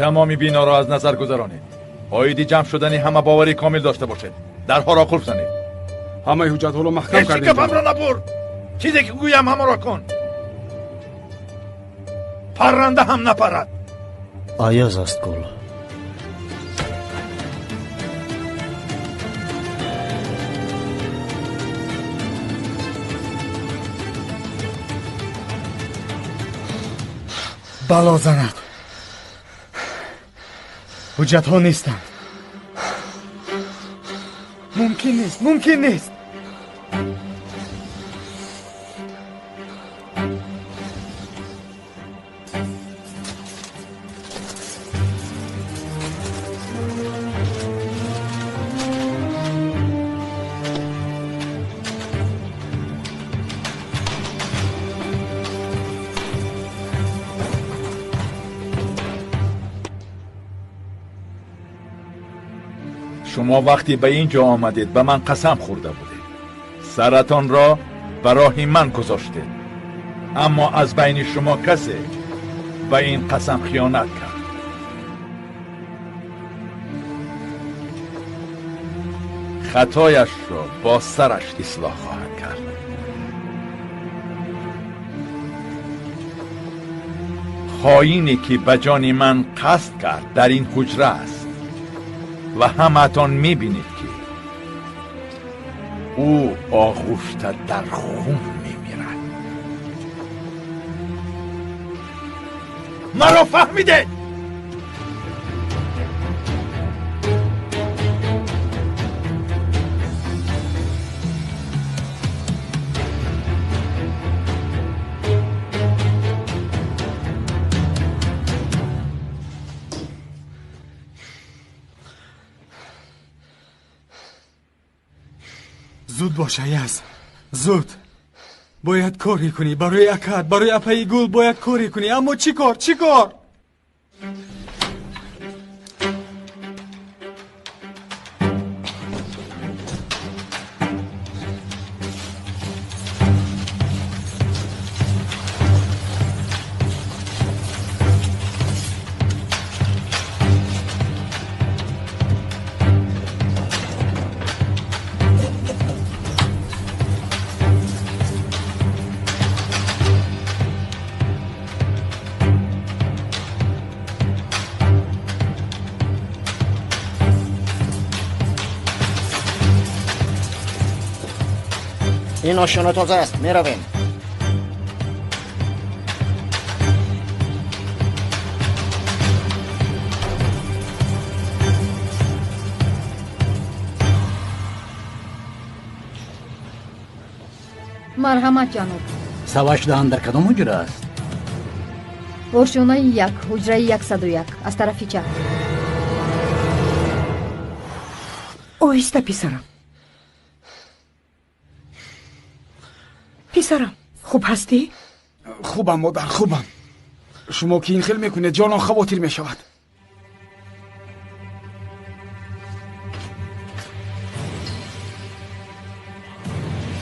تمامی بینا را از نظر گذرانید. آیدی جمع شدنی همه باوری کامل داشته باشید. درها را قلف زنید. همه حجت ها رو محکم کردیم. هیچی کفم را نبر. چیزی که گویم همه را کن. پرنده هم نپرد. آیاز است گل. بلا زند. حجت ها نیستند. ممکن نیست. شما وقتی به اینجا آمدید به من قسم خورده بودید. سرتان را برای من گذاشتید. اما از بین شما کسی به این قسم خیانت کرد. خطایش را با سرش اصلاح خواهد کرد. خائنی که به جان من قصد کرد در این حجره است و همتان میبینید که او آغوشته در خون میمیرد. مرا فهمیده؟ زود باش ایاز، زود. باید کاری کنی برای اکاد، برای اپای گل باید کاری کنی. اما چی کار؟ این آشنا تازه است. می رویم. مرحمت جناب. سواش دهان در کدام حجره است؟ روشنای یک، حجره 101 از طرفی چپ. آهسته پسرم خوب هستی؟ خوبم مادر، خوبم. شما که این خیل میکنید جانم خواطر میشود.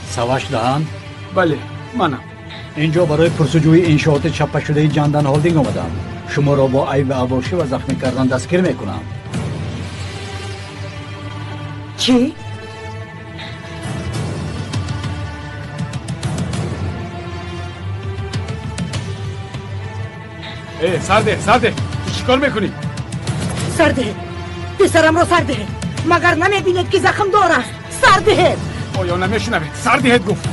سواش دهان؟ بله منم. اینجا برای پرسجوی انشاءات چپه شده جاندن هولدینگ آمدم. شما را با عیب اواشی و زخمی کردن دستگیر میکنم. چی؟ سرده تو چیکار میکنی؟ سرده پسرم رو سرده. مگر نمیبینید که زخم دار است؟ سرده. آیا نمیشنوید؟ سردهت گفت.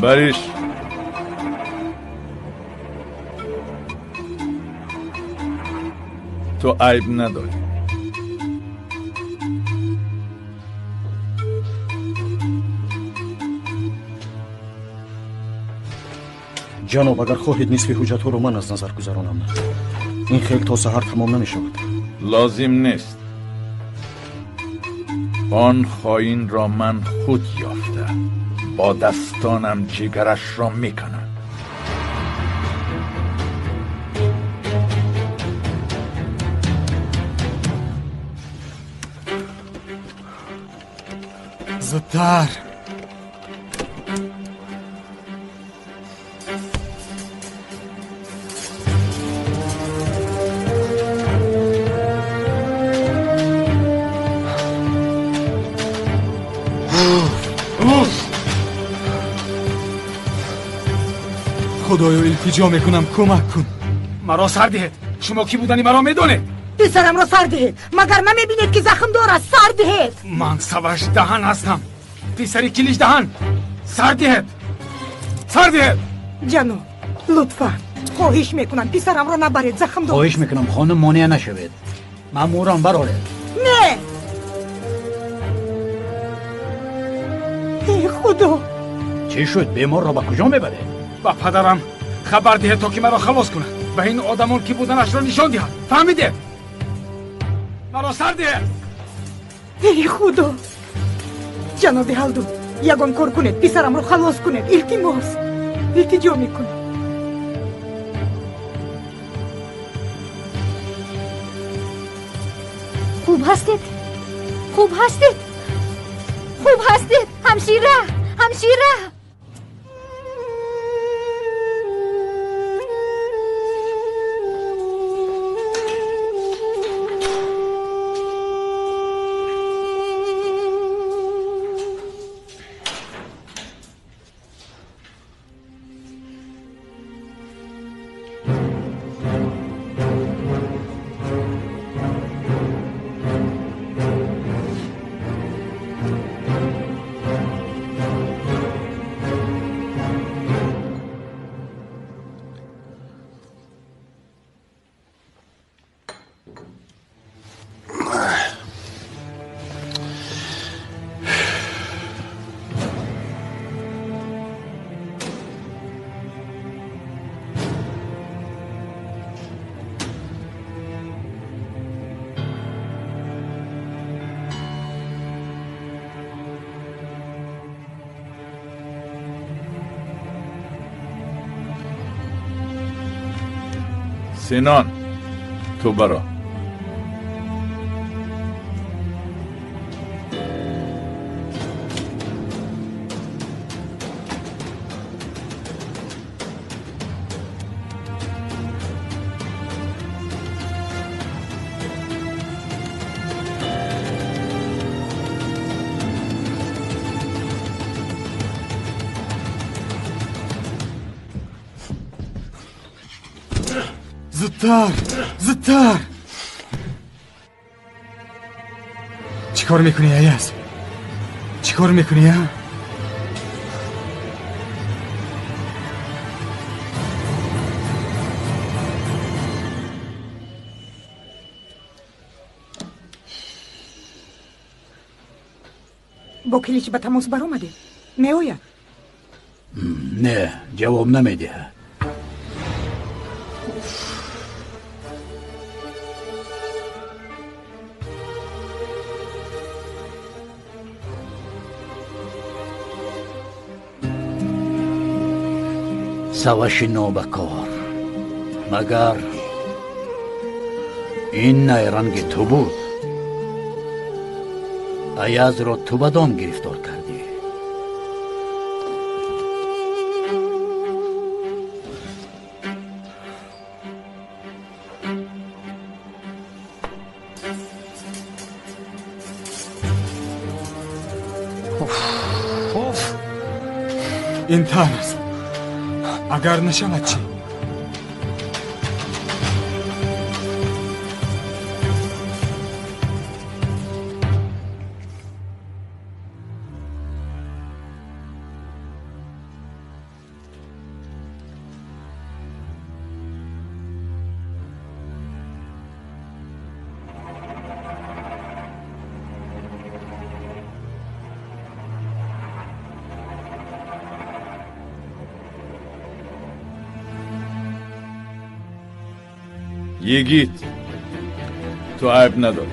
بریش. تو عیب نداری. جناب اگر خواهید نصف حجت ها رو من از نظر گذرانم. این خیل تا سحر تمام نمی شود. لازم نیست. آن خائن را من خود یافته، با دستانم جگرش را میکنم. زودتر. خدایا التجا میکنم کمک کن. مرا سر دهید. شما کی بودنی مرا میدونید؟ پسرم را سر دهید مگر نمیبینید که زخم دارد. سر دهید. من سوش دهن هستم. پسری کلیش دهن. سر دهید. سر دهید. جناب لطفا خواهش میکنم پسرم را نبرید. زخم دارد. خواهش میکنم خانم مانع نشوید. ماموران براره. نه. ای خدا. چی شد؟ بیمار را به کجا میبره؟ با پدرم خبر دهید تا که مرا خلاص کنه. به این آدمان کی بودنش را نشان دهد. فهمیده؟ مرا سر دهید. ای خدا. جناب هلدون یگان کار کنید پسرم را خلاص کنید. التماس التجا میکنم. خوب هستید؟ خوب هستید؟ خوب هستید؟ همشیره همشیره. سینان تو برا. زودتر زودتر. چیکار میکنی ایاز؟ چیکار میکنی ها؟ با کلیچ به تماس برآمده. میآید؟ نه جواب نمیده. سوش نوبکار مگر این نیرنگ تو بود؟ ایاز را تو بدام گرفتار کردی؟ این تن است. اگر نشود چی؟ یگیت تو عیب نداری.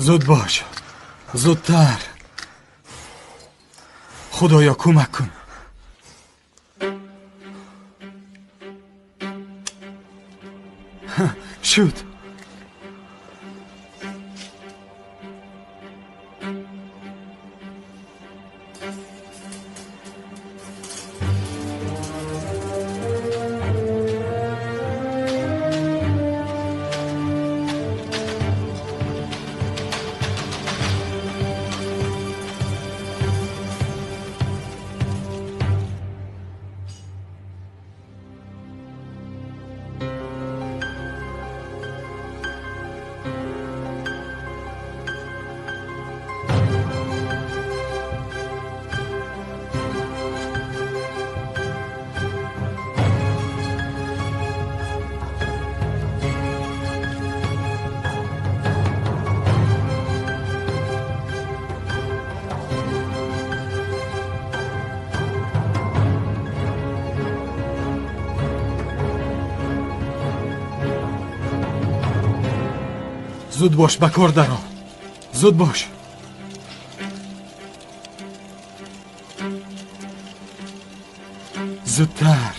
زود باش، زودتر. خدایا کمک کن. شد. زود باش، به کار درآ. زود باش. زودتر.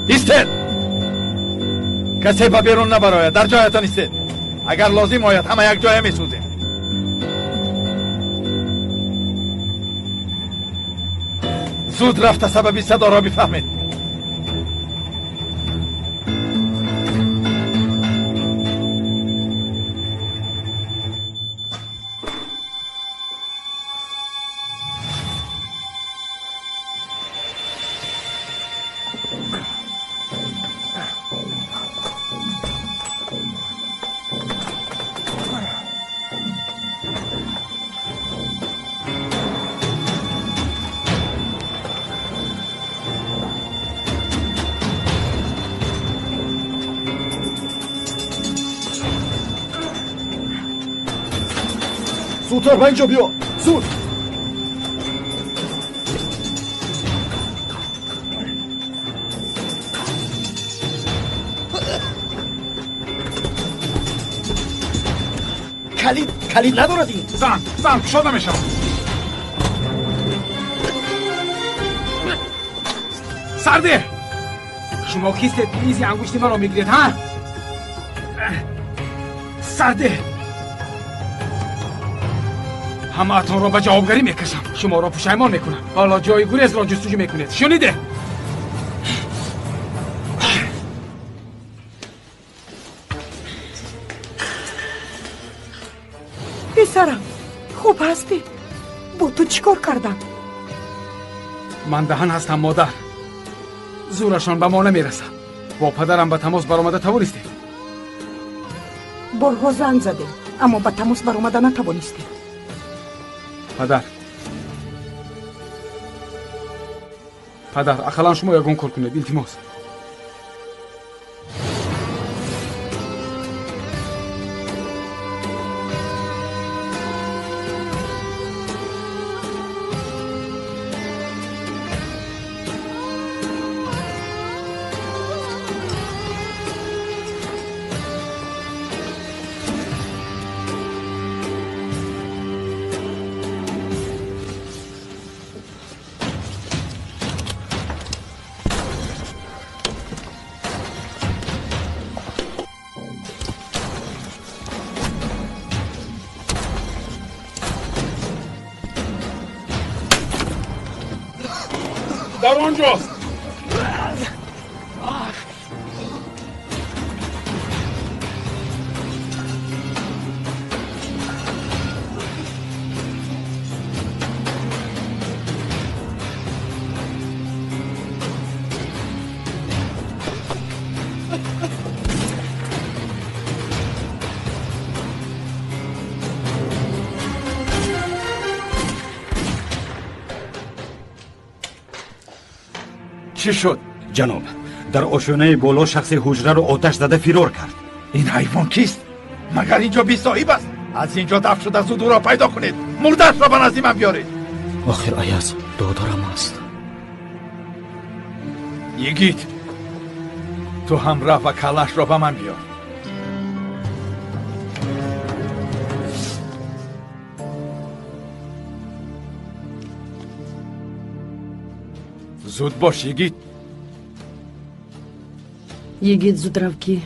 ایستد. کسی به بیرون نبراید. در جایتان ایستد. اگر لازم آید همه یک جای میسوزیم. زود رفته سبب صدا را بفهمید. زودتر به اینجا بیا. زود. کلید ندارد این. زن شده میشم. سرده شما کیستید ایزی انگشتی من رو میگیرید ها؟ سرده همه اتان را به جوابگری میکشم. شما را پشیمان میکنم. حالا جای گریز را جستجو میکنید. شنیده؟ پسرم خوب هستی؟ با تو چیکار کردم؟ من دهن هستم مادر. زورشان به ما نمیرسه. با پدرم به تماس برآمده توانستیم. بارها زنگ زدیم اما به تماس برآمده نتوانستیم. پدر اقلا شما یگان کار کنید. التماس. در آنجاست. چی شد؟ جناب در آشیانه بالا شخص حجره رو آتش زده فرار کرد. این حیوان کیست؟ مگر اینجا بی صاحب است؟ از اینجا دفع شده زود او را پیدا کنید. مردش را به نزد من بیارید. آخر ایاز دادارم است. یگید تو همراه و کلش را به من بیار. زود باش یگید. یگید زود رو که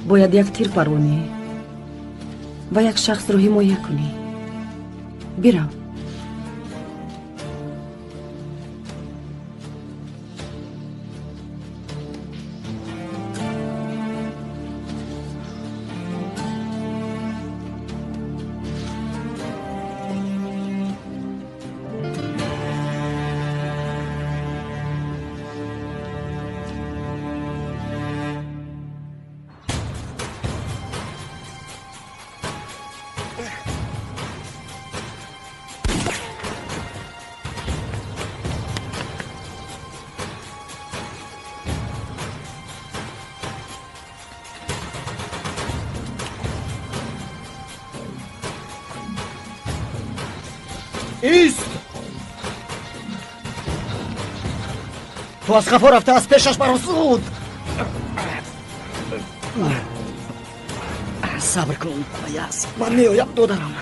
باید یک تیر پرونی و یک شخص رو حمایه کنی. برو. ایست! تو از خفا رفته از پیشش برو زود. صبر کن ایاز، من میایم دادرم.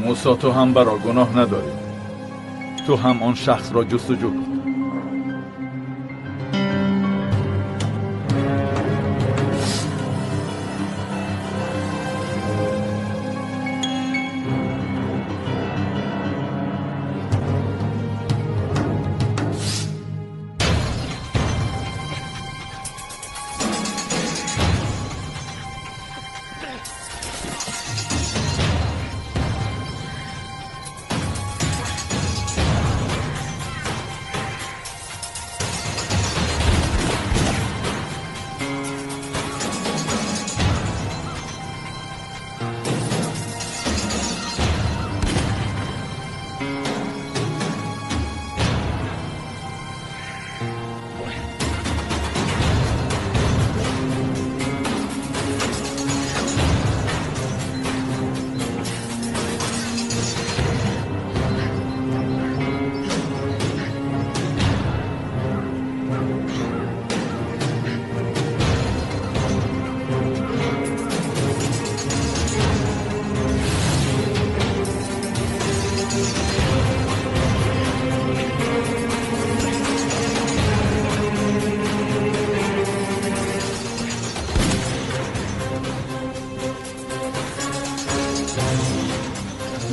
موسی تو هم برا گناه نداری. تو هم آن شخص را جستجو کن.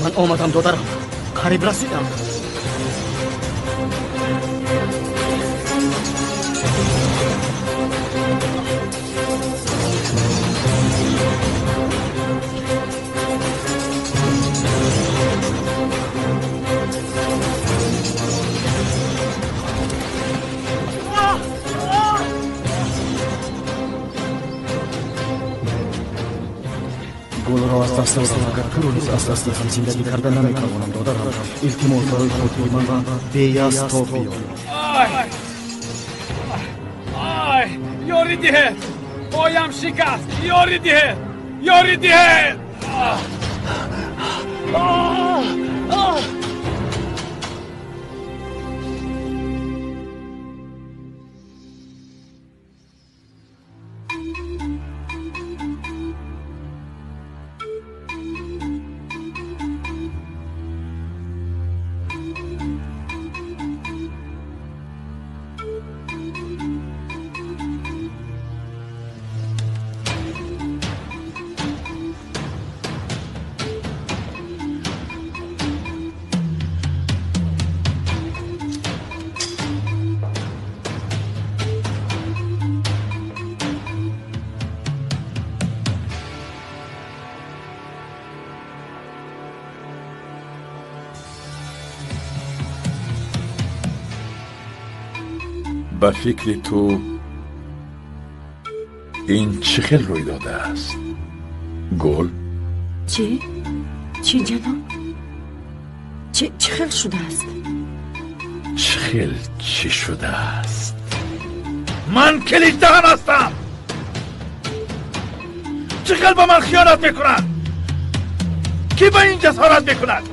من آمدم دادرم، قریب رسیدم. گل را از دست دادم، اگر تو رو نیز از دست هم زندگی کردن نمیتوانم دادرم. التماس برای خودی من را به یاس تو بیار. یاری دیه پایم شکست یاری دیه یاری دیه به فکر تو این چه خیل روی داده است؟ گل؟ چی؟ چی جناب؟ چه خیل شده است؟ چه خیل چی شده است؟ من کلید دهن هستم. چه خیل با من خیانت میکنند؟ کی با این جسارت میکند؟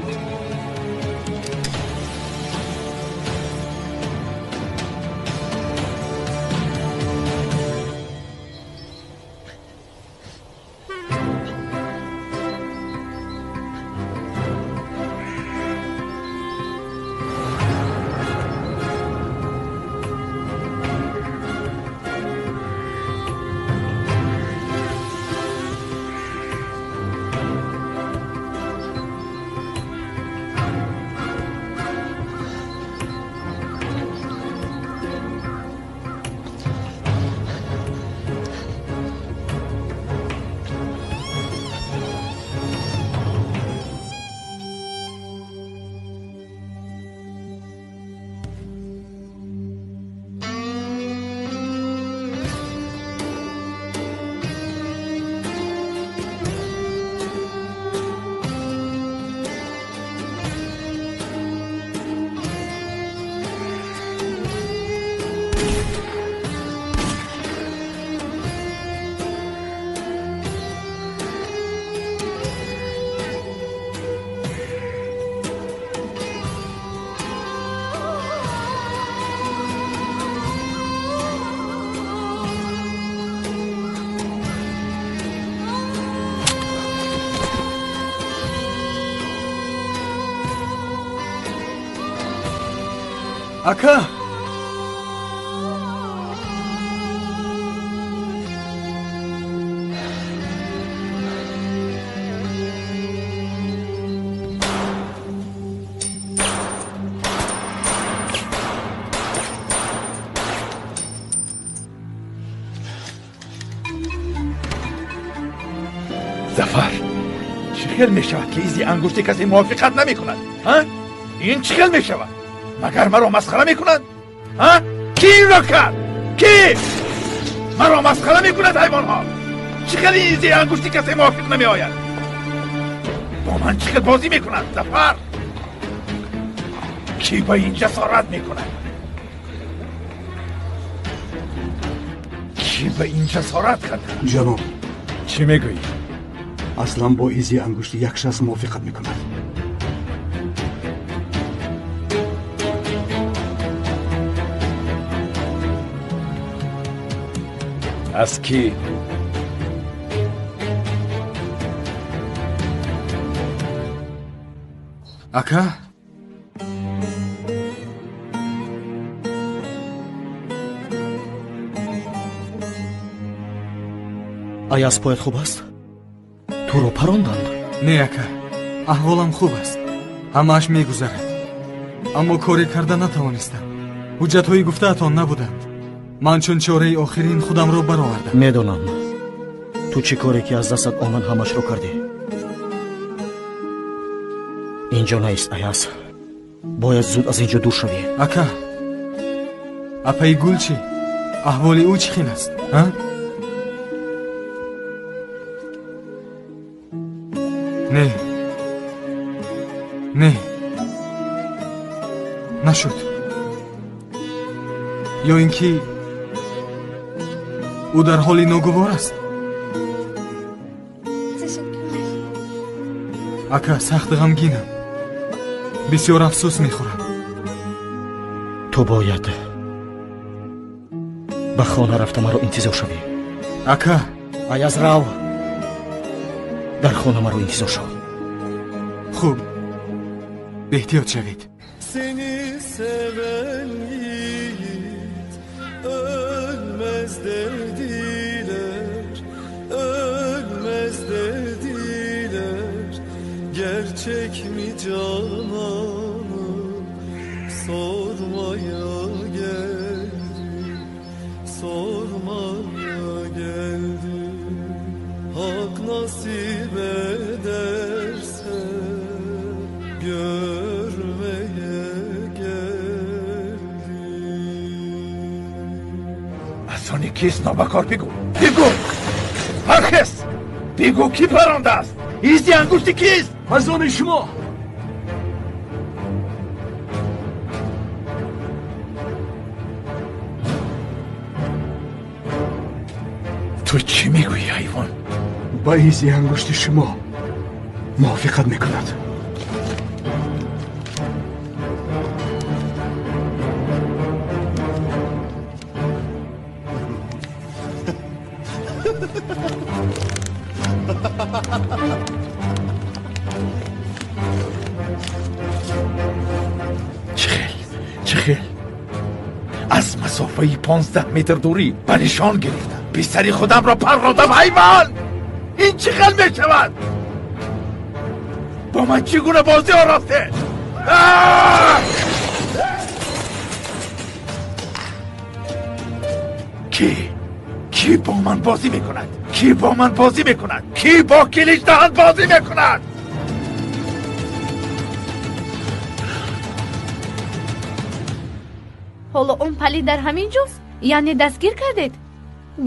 Aka! زفر چه خیل می شود که ایزی انگشتی کسی موافقت نمی کند؟ ها؟ این چه خیل می شود؟ مگر مرا مسخره می کند؟ ها؟ کی این را کرد؟ کی؟ مرا مسخره می کند حیوان ها؟ چه خیل ایزی انگشتی کسی موافق نمی آید؟ با من چه خیل بازی می کند؟ زفر کی با این جسارت می کند؟ کی با این جسارت کرد؟ جناب چی میگویی؟ اصلا با ایزی انگشت یک شخص موافقت میکند. از کی؟ Aka? آیا پایت خوب است؟ تو رو پراندند؟ نه اکا احوالم خوب است همه‌اش میگذرد اما کاری کرده نتوانستم حجت‌های گفته‌تان نبودند من چون چاره آخرین خودم را برآوردم میدونم تو چی کاری که از دستت آمد همش رو کردی اینجا نیست ایاس باید زود از اینجا دور شوی اکا اپای گل چی؟ احوال او چخین است؟ ها؟ نه نه نشد یا اینکه ӯ дар ҳоли ногувор аст. ака, сахт ғамгинам. бисёр афсӯс мехӯрам. ту бояд ба хона рафта маро интизор шавӣ. ака, аяз рав, дар хона маро интизор шав. хуб, беҳтиёт шавед. Seni seven yiğit ölmez dediler, ölmez dediler. Gerçek mi cananı sormaya geldim, sormaya geldim. Hak nasip ederse görmeye اسانی کیست نابکار بگو بگو هرکس بگو کی پرنده است ایزی انگشتی کیست از آن شما تو چی میگویی حیوان با ایزی انگشت شما موافقت میکند چخیل از مسافه 15 متر دوری به نشان گرفتم بی سری خودم را پراندم حیوان این چخیل می شود با من چگونه بازی آراسته کی با من بازی میکند کی با من بازی میکند کی با کلیش دهن بازی میکند حالا اون پلی در همین جاست یعنی دستگیر کردید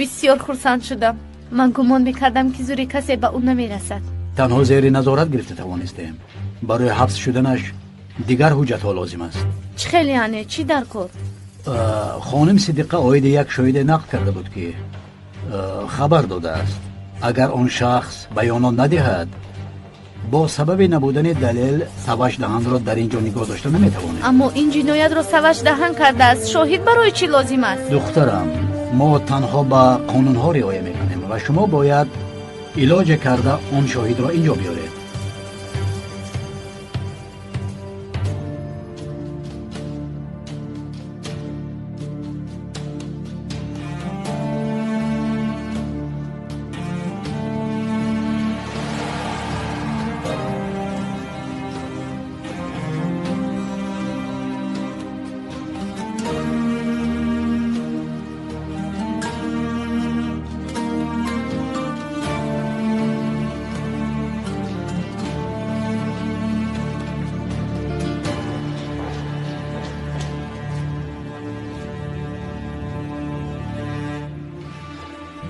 بسیار خرسند شدم من گمان میکردم که زوری کسی به اون نمیرسد تنها زیر نظارت گرفته توانستیم برای حبس شدنش دیگر حجت ها لازم است چه خیلی یعنی چی در کار خانم صدیقه آید یک شاهد نقل کرده بود که خبر داده است اگر آن شخص بیانات ندهد با سبب نبودن دلیل سوش دهن را در اینجا نگاه داشته نمیتواند اما این جنایت را سوش دهن کرده است شاهد برای چی لازم است دخترم ما تنها به قانون ها رعایت میکنیم و شما باید علاج کرده آن شاهد را اینجا بیارید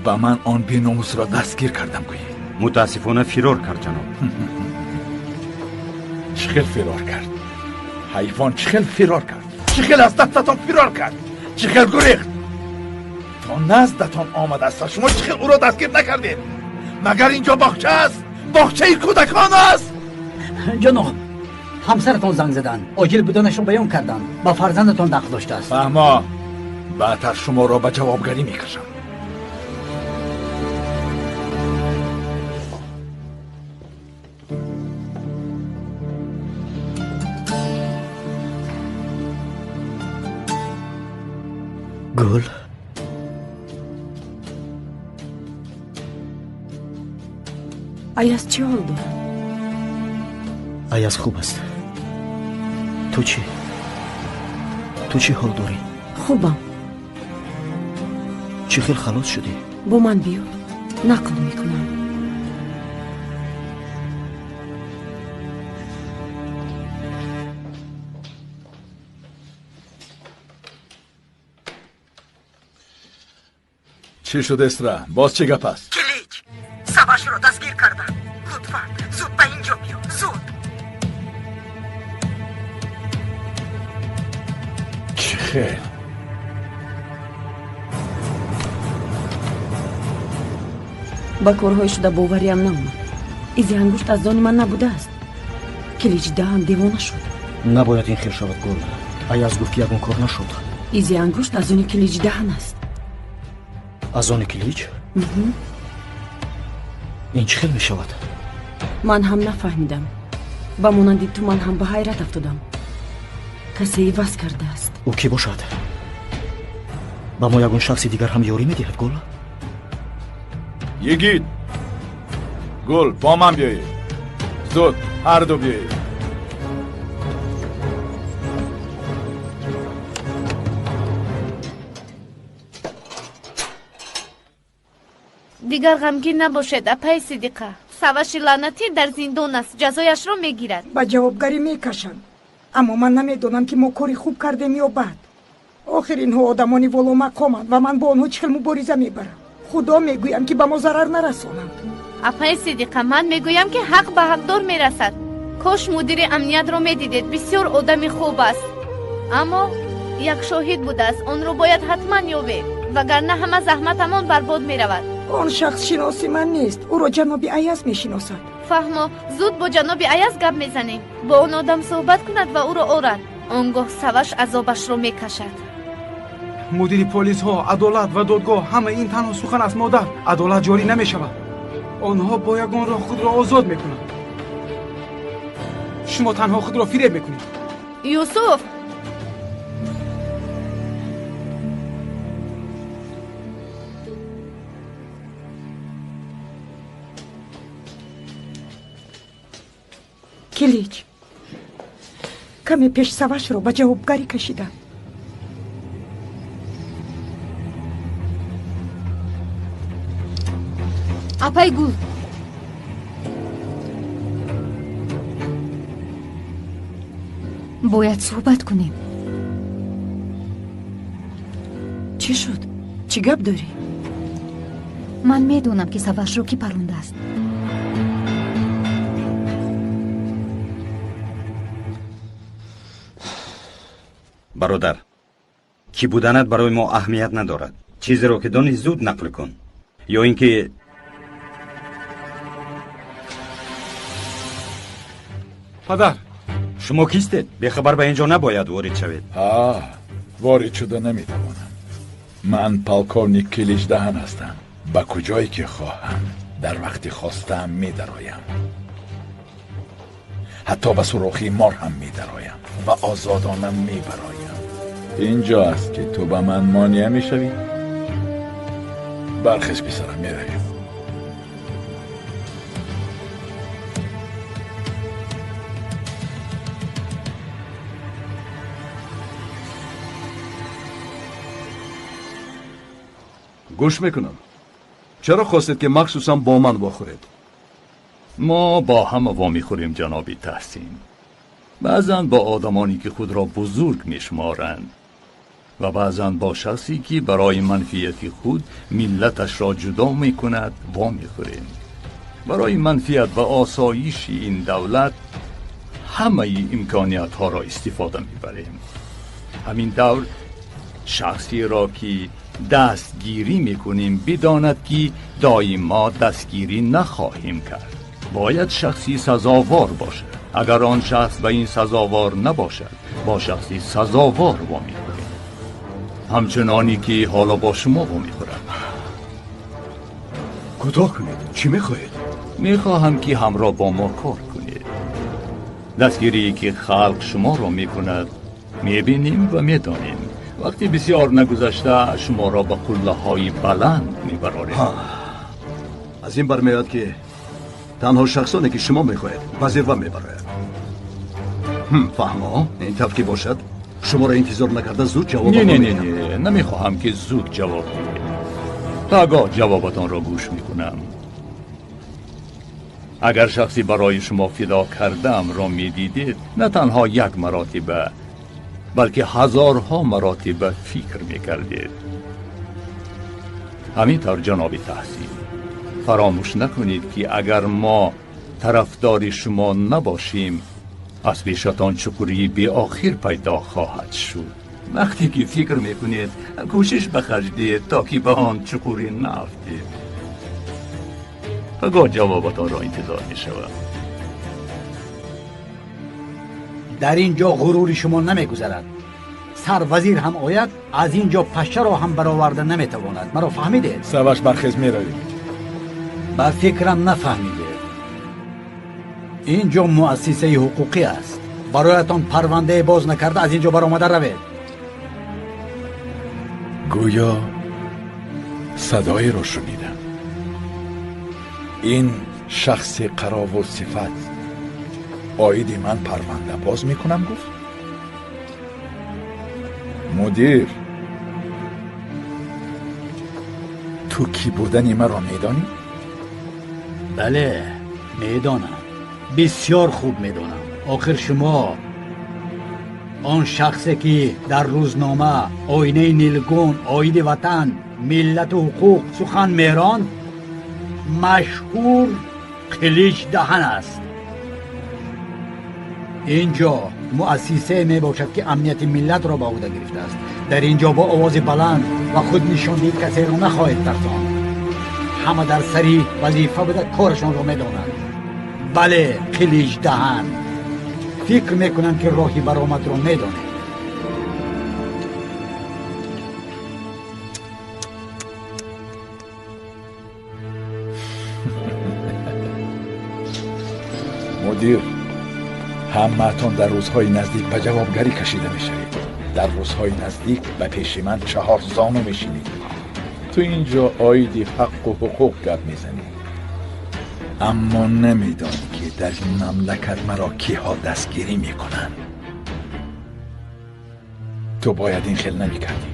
با من آن بی‌ناموس را دستگیر کردم گویی متاسفانه فرار کرد جناب چخیل فرار کرد حیوان چخیل فرار کرد چخیل از دستتان فرار کرد چخیل گریخت تا نزدتان آمده است شما چخیل او را دستگیر نکردید مگر اینجا باغچه است باغچه کودکان است جناب همسرتان زنگ زدن عاجل بودنش را بیان کردن با فرزندتان دخل داشته است فهما بعدتر شما را به جوابگری میکشم گل Ayaz چی حال دارد؟ ایاز خوب است تو چی حال داری؟ خوبم چی خیل خلاص شدی؟ با من بیار نقل میکنم چی شد اسرا؟ باز چه گپ است؟ کلیک سواش رو دستگیر کردن لطفا زود به اینجا بیا زود چه خیر ба корҳои шуда бовариам наомад. изи ангушт аз дони ман набудааст. килиҷидаам девона шуд. набояд ин хел шавад гул. аяз гуфт ки ягон кор нашуд. изи ангушт аз они килиҷидаҳан аст. аз они килиҷ? ин чӣ хел мешавад? ман ҳам нафаҳмидам. ба монанди ту ман ҳам ба ҳайрат афтодам. касе иваз кардааст. ӯ кӣ бошад? ба мо ягон шахси дигар ҳам ёрӣ медиҳад гул? یگید گل با من بیایید زود هر دو بیایید دیگر غمگین نباشد اپای صدیقه سواشی لعنتی در زندان است جزایش را میگیرد با جوابگاری میکشند اما من نمیدونم که ما کاری خوب کردیم یا بد آخر اینها آدمانی ولو مقامند و من با آنها چخل مبارزه میبرم خدا میگویم که به ما ضرر نرسانند اپای صدیقه من میگویم که حق به حقدار میرسد کاش مدیر امنیت را میدیدید بسیار آدمی خوب است اما یک شاهد بوده است آن را باید حتما یابید وگرنه همه زحمتمان برباد میرود آن شخص شناسی من نیست او را جناب ایاز میشناسد فهمو زود با جناب ایاز گپ میزنیم با آن آدم صحبت کند و او را آورد آنگاه سوش عذابش را میکشد مدیر پلیس ها عدالت و دادگاه همه این تنها سخن است مادر عدالت جاری نمیشود آنها با یگان راه خود را آزاد میکنند شما تنها خود را فریب میکنید یوسف کلیج کمی پیش سوش رو به جوابگاری کشیدم اپای گل باید صحبت کنیم چی شد؟ چی گپ داری؟ من میدونم که سوش رو کی پرونده است برادر کی بودنت برای ما اهمیت ندارد چیزی رو که دانی زود نقل کن یا اینکه پدر شما کیستید؟ بخبر به اینجا نباید وارد شوید وارد شده نمیتوانم من پالکورنیک کلیج دهن هستم به کجایی که خواهم در وقتی خواستم میدرایم حتی به سراخی مار هم میدرایم و آزادانم میبرایم اینجا است که تو به من مانع میشوی برخیز پسرم میرویم گوش میکنم چرا خواستید که مخصوصا با من بخورید؟ ما با هم وا میخوریم جناب تحسین بعضا با آدمانی که خود را بزرگ میشمارند و بعضا با شخصی که برای منفیت خود ملتش را جدا میکند وا میخوریم برای منفیت و آسایش این دولت همه امکانیت ها را استفاده میبریم همین دور شخصی را که دستگیری میکنیم بداند که دائما دستگیری نخواهیم کرد باید شخصی سزاوار باشد اگر آن شخص به این سزاوار نباشد با شخصی سزاوار وا میخوریم همچنانی که حالا با شما وا میخورم کوتاه کنید چی میخواهید؟ میخواهم که همراه با ما کار کنید دستگیری که خلق شما را میکند میبینیم و میدانیم وقتی بسیار نگذشته شما را به قله های بلند میبراریم از این برمیاد که تنها شخصانی که شما میخواهید وزیر و میبراید فهمه این تفکی باشد شما را انتظار نکرده زود جواب نه نمیخواهم که زود جواب دهید آگاه جوابتان را گوش میکنم اگر شخصی برای شما فدا کردم را میدیدید نه تنها یک مراتبه بلکه هزارها مراتب فکر میکردید همینطور جناب تحسین فراموش نکنید که اگر ما طرفدار شما نباشیم از پیشتان چکوری به آخر پیدا خواهد شد وقتی که فکر میکنید کوشش بخرج دید تا که به آن چکوری نافتید پگاه جوابتان را انتظار می شود. در اینجا غروری شما نمیگذرد. سروزیر هم آید از اینجا پشه را هم برآورده نمیتواند. مرا فهمیده؟ سواش برخیز میرویم. با فکرم نفهمیده. اینجا مؤسسه حقوقی است. برایتان پرونده باز نکرده از اینجا برآمده روید. گویا صدایی را شنیدم. این شخص قراول صفت آیدی من پرونده باز میکنم گفت. مدیر، تو کی بودنی مرا میدانی؟ بله میدانم، بسیار خوب میدانم. آخر شما آن شخصی که در روزنامه آینه نیلگون آید وطن ملت و حقوق سخن میراند مشهور قلیچ دهن است. اینجا مؤسسه می باشد که امنیت ملت را به عهده گرفته است. در اینجا با آواز بلند و خود نشاندهی کسی را نخواهید ترساند. همه در سری وظیفه بوده کارشان را میدانند. بله قلیچ دهن، فکر میکنند که راهی برآمد را میدانند. مدیر، همه‌تان در روزهای نزدیک به جوابگری کشیده میشوید. در روزهای نزدیک به پیش من 4 زانو میشینید. تو اینجا آیدی حق و حقوق گپ میزنی، اما نمیدانی که در این مملکت مرا کیها دستگیری میکنن. تو باید این خیل نمیکردی.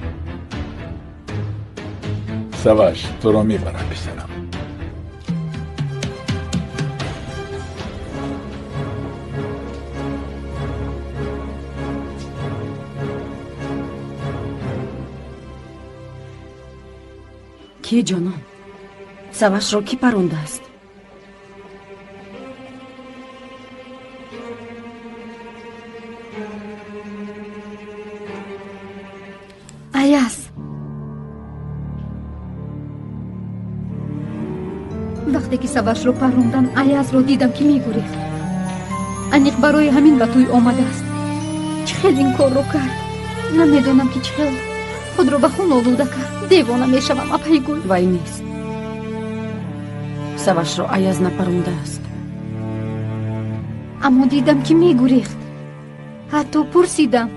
سواش تو را میبرم پسرم. کی جانم؟ سواش را کی پرونده است؟ ایاز، وقتی که سواش رو پروندن ایاز رو دیدم که میگریخت. انیق برای همین به توی آمده است. چه خیلی این کار رو کرد؟ نمیدونم که چه خیلی خود رو به خون آلوده کرد. دیوانه میشوم اپای گل. وای نیست، سواش رو ایاز نپرونده است. اما دیدم که میگریخت. حتی پرسیدم،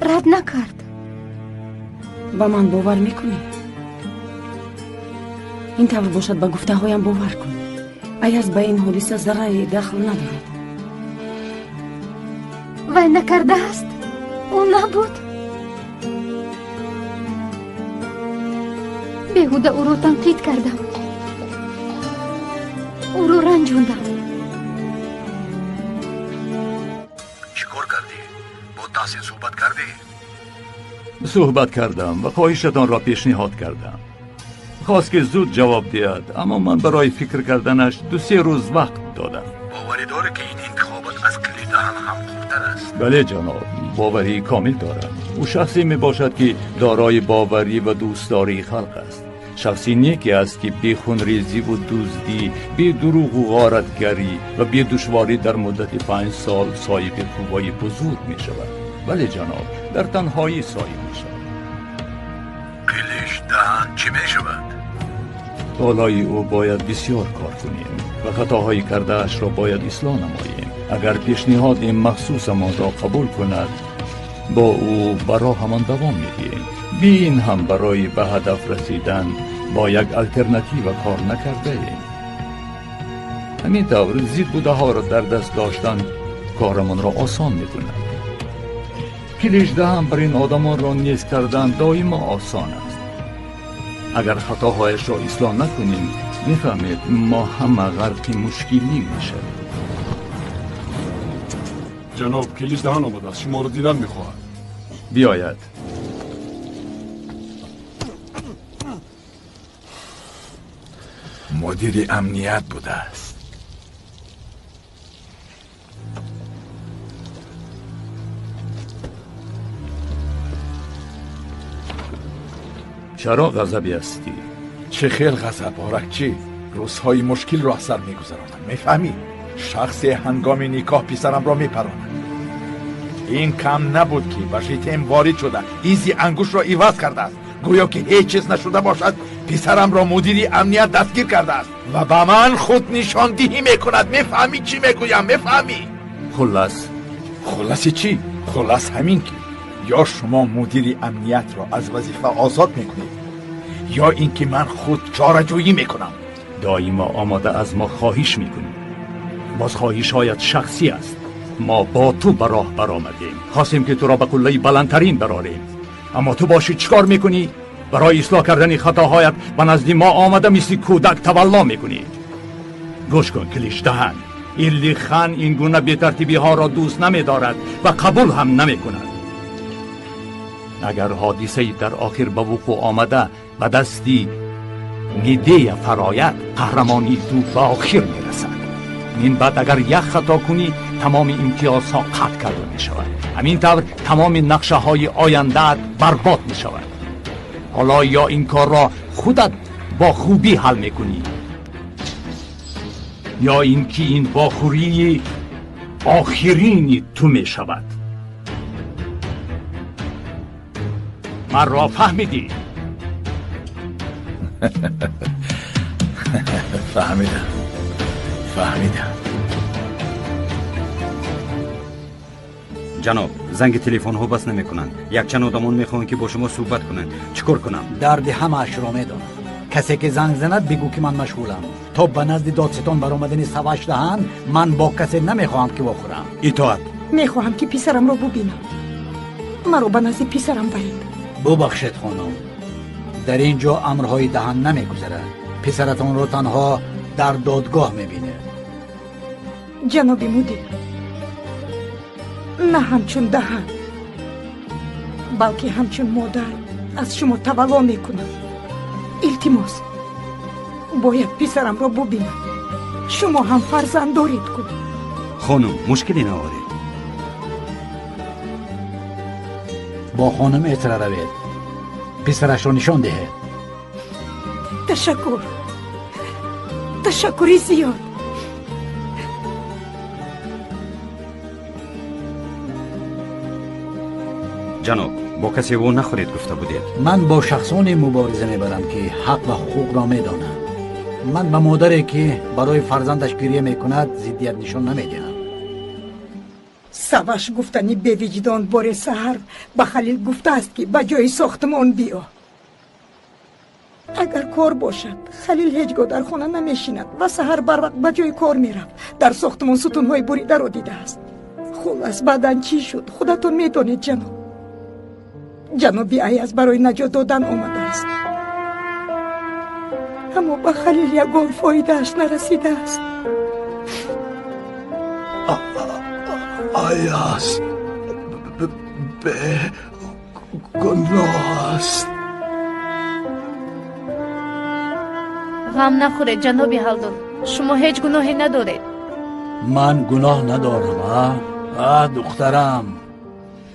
رد نکرد. با من باور میکنی؟ این طور باشد به گفته هایم باور کن. ایاز به این حادثه ذره دخل ندارد. وای نکرده است؟ او نبود؟ بیهوده او رو تنقید کردم، او رو رنجوندم. چیکار کردی؟ با تحسین صحبت کردی؟ صحبت کردم و خواهشتان را پیشنهاد کردم. خواست که زود جواب دهد، اما من برای فکر کردنش 2-3 روز وقت دادم. باوری داره که این انتخابات از قلیچ دهن هم خوبتر است؟ بله جناب، باوری کامل دارم. او شخصی می باشد که دارای باوری و دوستداری خلق است. شخصی نیکی است که بی خونریزی و دزدی، بی دروغ و غارتگری و بی دشواری در مدت 5 سال صاحب قوای بزرگ می شود. بله جناب، در تنهایی صاحب می شود. قلیچ دهن چی می شود؟ بالای او باید بسیار کار کنیم و خطاهای کرده اش را باید اصلاح نماییم. اگر پیشنهاد این مخصوص ما را قبول کند، با او برای همان دوام میدهیم. بین هم برای به هدف رسیدن با یک الترناتیو کار نکرده ایم. همین طور زید بوده ها را در دست داشتن کارمان را آسان میکند. قلیچ دهن بر این آدمان را نیز کردن دائما آسان است. اگر خطاهایش را اصلاح نکنیم، میفهمید ما همه غرق مشکلی میشویم. جناب، قلیچ دهن آمده است، شما را دیدن میخواهد. بیاید. مدیر امنیت بوده است. چرا غضبی هستی؟ چه خیل غضب؟ آرک چی؟ روزهای مشکل رو از سر میگذرانم. میفهمی؟ شخص هنگام نکاح پسرم را میپرانم. این کم نبود که به شیطان وارد شده ایزی انگوش را عوض کرده است، گویا که هیچ چیز نشده باشد. پسرم را مدیر امنیت دستگیر کرده است و به من خود نشاندهی میکند. میفهمی چی میگویم؟ میفهمی؟ خلاص چی؟ خلاص همین که یا شما مدیر امنیت را از وظیفه آزاد میکنید یا اینکه من خود چاره‌جویی میکنم. دائما آماده از ما خواهش میکنیم. باز خواهش هایت شخصی است. ما با تو به راه برآمدیم، خواستیم که تو را به قله بلندترین براریم، اما تو باشی چیکار میکنی؟ برای اصلاح کردن خطاهایت به نزد ما آمده مثل کودک تولا میکنی. گوش کن کلیش دهن، ایلی خان این گونه بی‌ترتیبی ها را دوست نمیدارد و قبول هم نمیکند. اگر حادثه در آخر به وقوع آمده به دستی میده فرایت، قهرمانی تو به آخر میرسد. این بعد اگر یک خطا کنی تمام امتیازها قطع کرده می شود. همین طور تمام نقشه های آینده برباد می شود. حالا یا این کار را خودت با خوبی حل می کنی یا اینکه این باخوری آخرین تو می شود. من را فهمیدی؟ فهمیدم. جناب، زنگ تلفن ها بس نمی کنند. یک چند آدمان می خواهند که با شما صحبت کنند. چیکار کنم؟ درد همه اش را می دانم. کسی که زنگ زند بگو که من مشغولم. تا به نزد دادستان برآمدن سوش دهند من با کسی نمی خواهم که بخورم. اطاعت. می خواهم که پسرم را ببینم. مرا به نزد پسرم برید. ببخشید خانم، در اینجا امرهای دهن نمی گذرد. پسرتان را تنها در دادگاه می بینه. جناب مدیر، نه همچون دهن بلکه همچون مادر از شما تولا می کنم. التماس باید پسرم را ببینم. شما هم فرزند دارید کنید. خانم مشکلی ندارید. با خانم اطلاع روید. پسرش را نشان دهید. تشکری زیاد. جناب، با کسی او نخورید گفته بودید. من با شخصانی مبارزه میبرم که حق و حقوق را میدانند. من به مادری که برای فرزندش گریه میکند ضدیت نشان نمیدهم. سوش گفتنی به وجدان بار سحر به خلیل گفته است که به جای ساختمان بیا. اگر کار باشد خلیل هیچگاه در خانه نمیشیند و سحر بر وقت به جای کار میرفت. در ساختمان ستونهای بریده را دیده است. خلاص بعدن چی شد خودتون میدانید جناب. جنابی ایاز برای نجات دادن آمده است، اما به خلیل یگان فایدهش نرسیده است. ایاز به گناه است. غم نخورید جنابی هلدون، شما هیچ گناهی ندارید. من گناه ندارم. دخترم،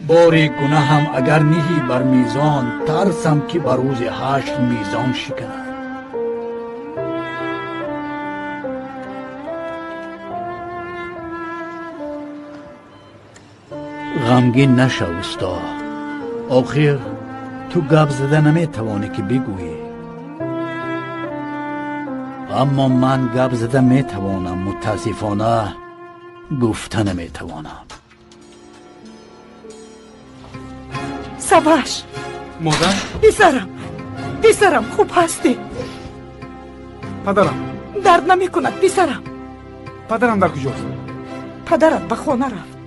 باری گناهم اگر نیهی بر میزان، ترسم که بر روز حشر میزان شکند. غمگین نشو استا. آخر تو گپ زده نمیتوانی که بگویی، اما من گپ زده میتوانم. متاسفانه گفته نمیتوانم. سوش مادر؟ پسرم خوب هستی؟ پدرم درد نمی کند پسرم؟ پدرم در کجاست؟ پدرت به خانه رفت.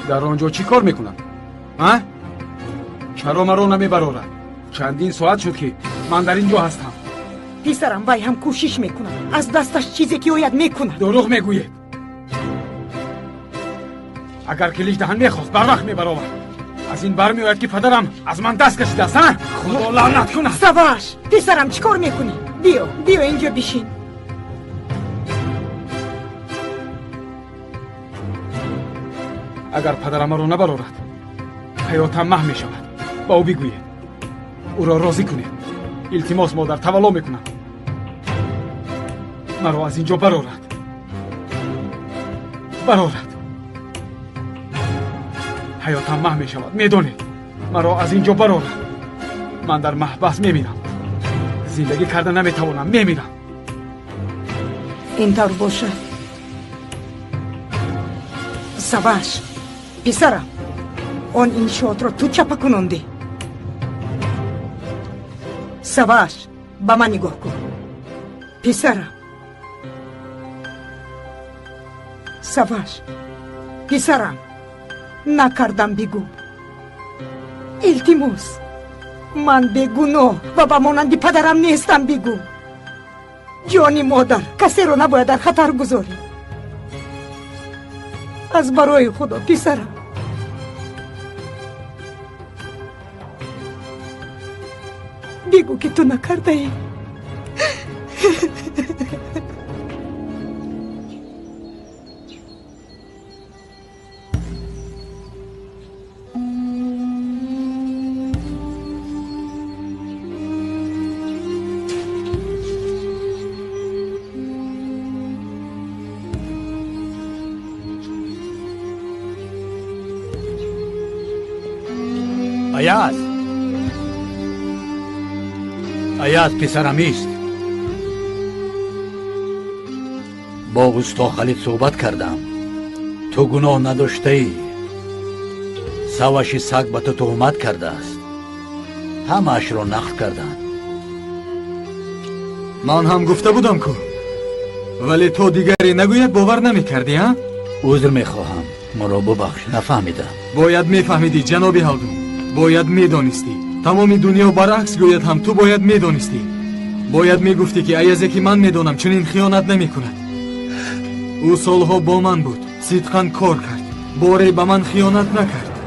در آنجا چی کار میکنن؟ چرا مرا نمیبرارد؟ چندین ساعت شد که من در اینجا هستم. پسرم وی هم کوشش میکند، از دستش چیزی که باید میکند. دروغ میگوید. اگر کلیش دهن میخواست بر وقت میبرآورد. از این برمیآید که پدرم از من دست کشیده است. خدا لعنت کند. سوش پسرم چیکار میکنی؟ بیا اینجا بشین. اگر پدرم را نبرارد حیاتم محو می شود. با او بگویید، او را راضی کنید. التماس مادر تولا میکنم. مرا از اینجا برآورد. حیاتم محو می شود. میدونی مرا از اینجا برآورد. من در محبس میمیرم. زندگی کردن نمیتوانم. میمیرم. اینطور باشه. سواش پسرم، اون این شات رو تو چپا کنونده. سواش با من نگاه کن. پسرم، سواش پسرم، نکردم بگو. التماس، من بگونو و با مانند پدرم نیستم. بگو جانی مادر، کسی رو نباید در خطر گذاری. از برای خدا پسرم. بگو که تو نکرده ای. آیاز پسرم است. با اوستا خالد صحبت کردم. تو گناه نداشته ای. سواش سگ به تو تهمت کرده است. همه‌اش را نقل کردند. من هم گفته بودم کو، ولی تو دیگری نگوید باور نمیکردی ها؟ عذر میخواهم، مرا ببخش، نفهمیدم. باید میفهمیدی جناب هالدون. باید میدانستی. تمامی دنیا برعکس گوید هم تو باید میدانستی. باید میگفتی که ایازه که من میدانم چنین خیانت نمی کند. او سالها با من بود، صدقاً کار کرد، باره به من خیانت نکرد.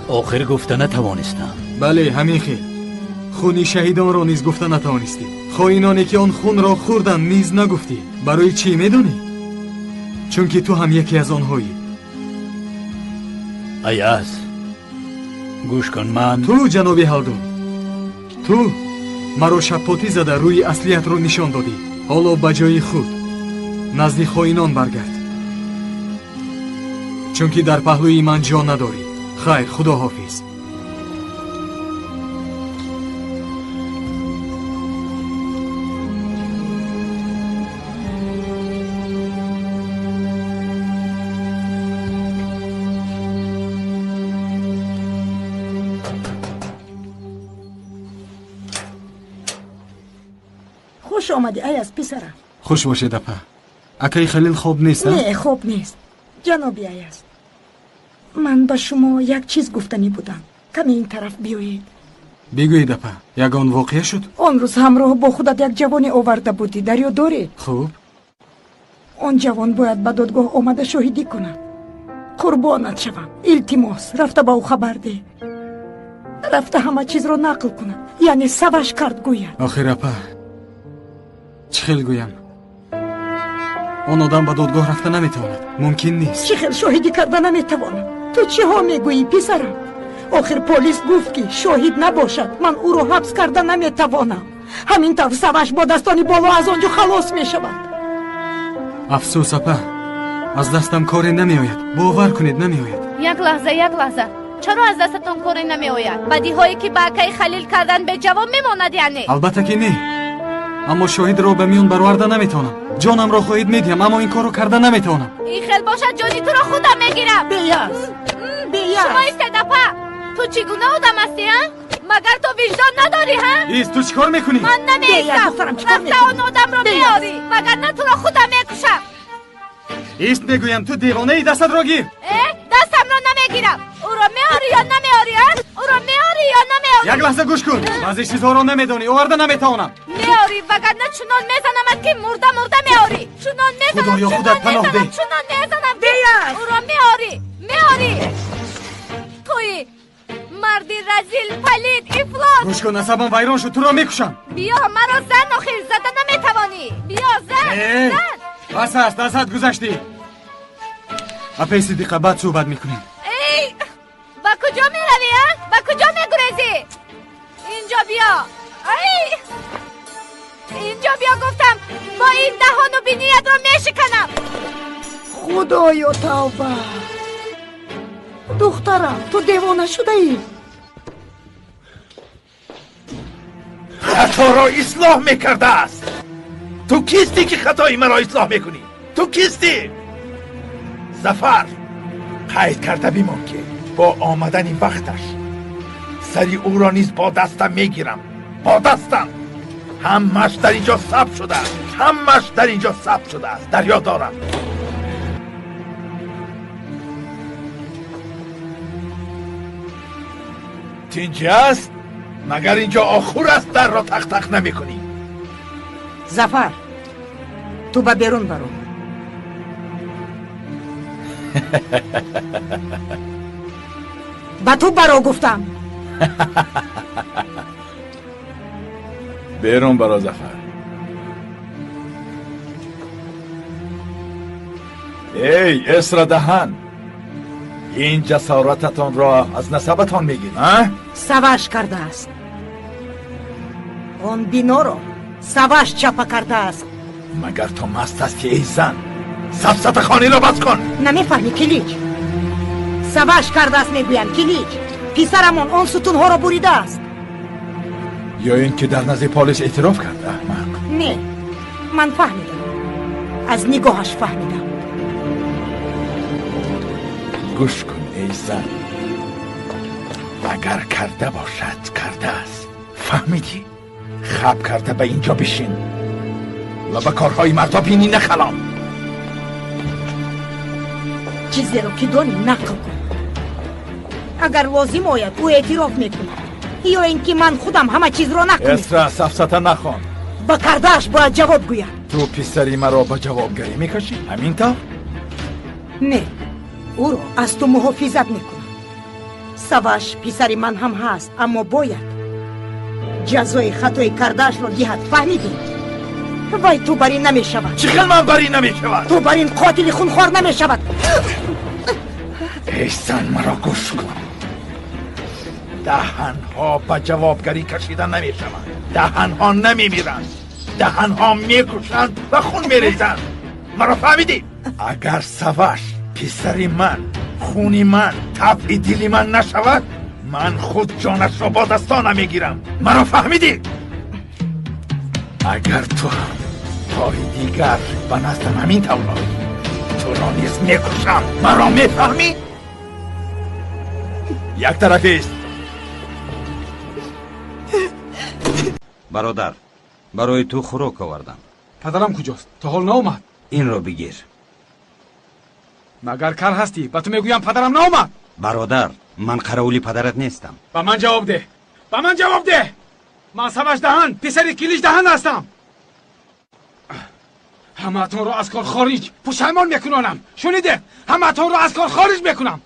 آخر گفته نتوانستم. بله همین خیر. خونی شهیدان را نیز گفته نتوانستی. خائنانی که آن خون را خوردن نیز نگفتی. برای چی میدونی؟ چون که تو هم یکی از آنهایی. ایاز گوش کن. من تو جناب هالدون، تو مرا شپاتی زده روی اصلیت رو نشان دادی. حالا به جای خود نزد خائنان برگرد، چون که در پهلوی من جا نداری. خیر، خدا حافظ. خوش آمدی ایاز پسرم. خوش باشه دپا. اکای خلیل خوب نیست؟ نه خوب نیست جنابی ایاز. من با شما یک چیز گفتنی بودم. کمی این طرف بیایید. بگوی دپا. یگان واقعه شد؟ آن روز همراه با خودت یک جوانی آورده بودی، دریا داری؟ خوب. آن جوان باید به دادگاه آمده شاهدی کنم. قربانت شوم. التماس رفته با او خبر ده. رفته همه چیز رو نقل کنم. یعنی سوش کرد گوید. آخر اپا چه خیل گویم؟ آن آدم به دادگاه رفته نمیتواند. ممکن نیست. چه خیل شاهدی کرده نمیتوانم؟ تو چه ها میگویی پسرم؟ آخر پلیس گفت که شاهد نباشد من او رو حبس کرده نمیتوانم. همینطور سوش با دستانی بالا از آنجا خلاص میشود. افسوس اپا، از دستم کاری نمیآید. باور کنید نمیآید. یک لحظه. چرا از دستتون کاری نمیآید؟ بدیهایی که با اکای خلیل کردن به جواب میماند یعنی؟ البته که نه، اما شاهد را به میون برآورده نمیتونم. جانم را خواهید میدیم اما این کارو کرده نمیتونم. این خیل باشد جانی تو را خودم میگیرم. بیاز شما ایستید اپا. تو چگونه آدم هستی ها؟ مگر تو وجدان نداری ها؟ ایست. تو چیکار میکنی؟ من نمیستم. رفته آن آدم را میاری مگر نه تو را خودم میکشم. ایست میگویم. تو دیوانه ای. دستت را گیر. دستم را نمیگیرم. او را میاری یا نمیاری ها؟ او را میاری یا نمیاری؟ یک لحظه گوش کن. بعضی چیزها را نمیدانی. آورده نمیتونم. میاری وگر نه چنان میزنمت که مرده میاری. چنان میزنم. خدایا خودت پناه ده. چنان میزنم که او را میاری. توی مردی رزیل پلید افلاس. گوش کن. عصبم ویران شد. تو را میکشم. بیا مرا زن آخر زده نمیتوانی. بیا زن. بس است. دستت گذشتی. اپی صدیقه بعد صحبت میکنیم. ای با کجا میروی ها؟ با کجا میگریزی؟ اینجا بیا. ای اینجا بیا گفتم. با این دهان و بینیت رو میشکنم. خدایا توبه. دخترم تو دیوانه شده ای؟ خطا را اصلاح میکرده است. تو کیستی که خطای مرا اصلاح میکنی؟ تو کیستی؟ ظفر قید کرده بیمان که با آمدن وقتش سری او را نیز با دستم میگیرم. با دستم. همش در اینجا ثبت شده است. همش در اینجا ثبت شده است. در یاد دارم. اینجا است؟ مگر اینجا آخور است در را تق تق نمی کنی؟ ظفر تو با بیرون برو. با تو برو گفتم. بیرون برو ظفر. ای اسر دهن، این جسارتتان را از نسبتان میگید ها؟ سواش کرده است. اون بینو رو سواش چپا کرده است. مگر تو مست هستی ای زن؟ سفسط خانی را بس کن. نمیفهمی کلیج؟ سواش کرده است میگویم کلیج. پیسرمون اون ستون ها را بریده است. یا این که در نزد پلیس اعتراف کرده احمق؟ نه من فهمیدم. از نگاهش فهمیدم. گوش کن ای زن. اگر کرده باشد کرده است. فهمیدی؟ خب کرده به اینجا بشین و به کارهای مردا بینی نخلام. چیزی رو که دانی نقل کن. اگر لازم آید او اعتراف میکنه یا اینکه من خودم همه چیز رو نکنم. اسرا سفسطه نخوان. با کردهش باید جواب گوید. تو پسری مرا با جوابگری میکشی؟ همین تا؟ نه او رو از تو محافظت میکنم. سواش پسری من هم هست اما باید جزای خطای کردهش رو دهد. فهمیدی؟ وای تو بری نمیشود. چقدر من بری نمیشود؟ تو بری قاتل خونخوار نمیشود. ای زن مرا گوش کن. دهنها به جوابگری کشیدن نمیشوند. دهنها نمیمیرند. دهنها میکشند و خون میریزند. مرا فهمیدی؟ اگر سواش پسری من، خونی من، طبع دلی من نشود، من خود جانش را با دستانم میگیرم. مرا فهمیدی؟ اگر تو هم پای دیگر به نزدم همین طورایی تو را نیز میکشم. مرا میفهمی؟ یک طرفی است. برادر برای تو خوراک آوردم. پدرم کجاست؟ تا حال ناومد. این رو بگیر. مگر کر هستی؟ با تو میگویم پدرم ناومد. برادر من قراولی پدرت نیستم. با من جواب ده. با من جواب ده. من سواش دهن پسر کلیج دهن هستم. همه‌تون رو از کار خارج پشیمان میکنم. شنیده؟ همه‌تون رو از کار خارج میکنم.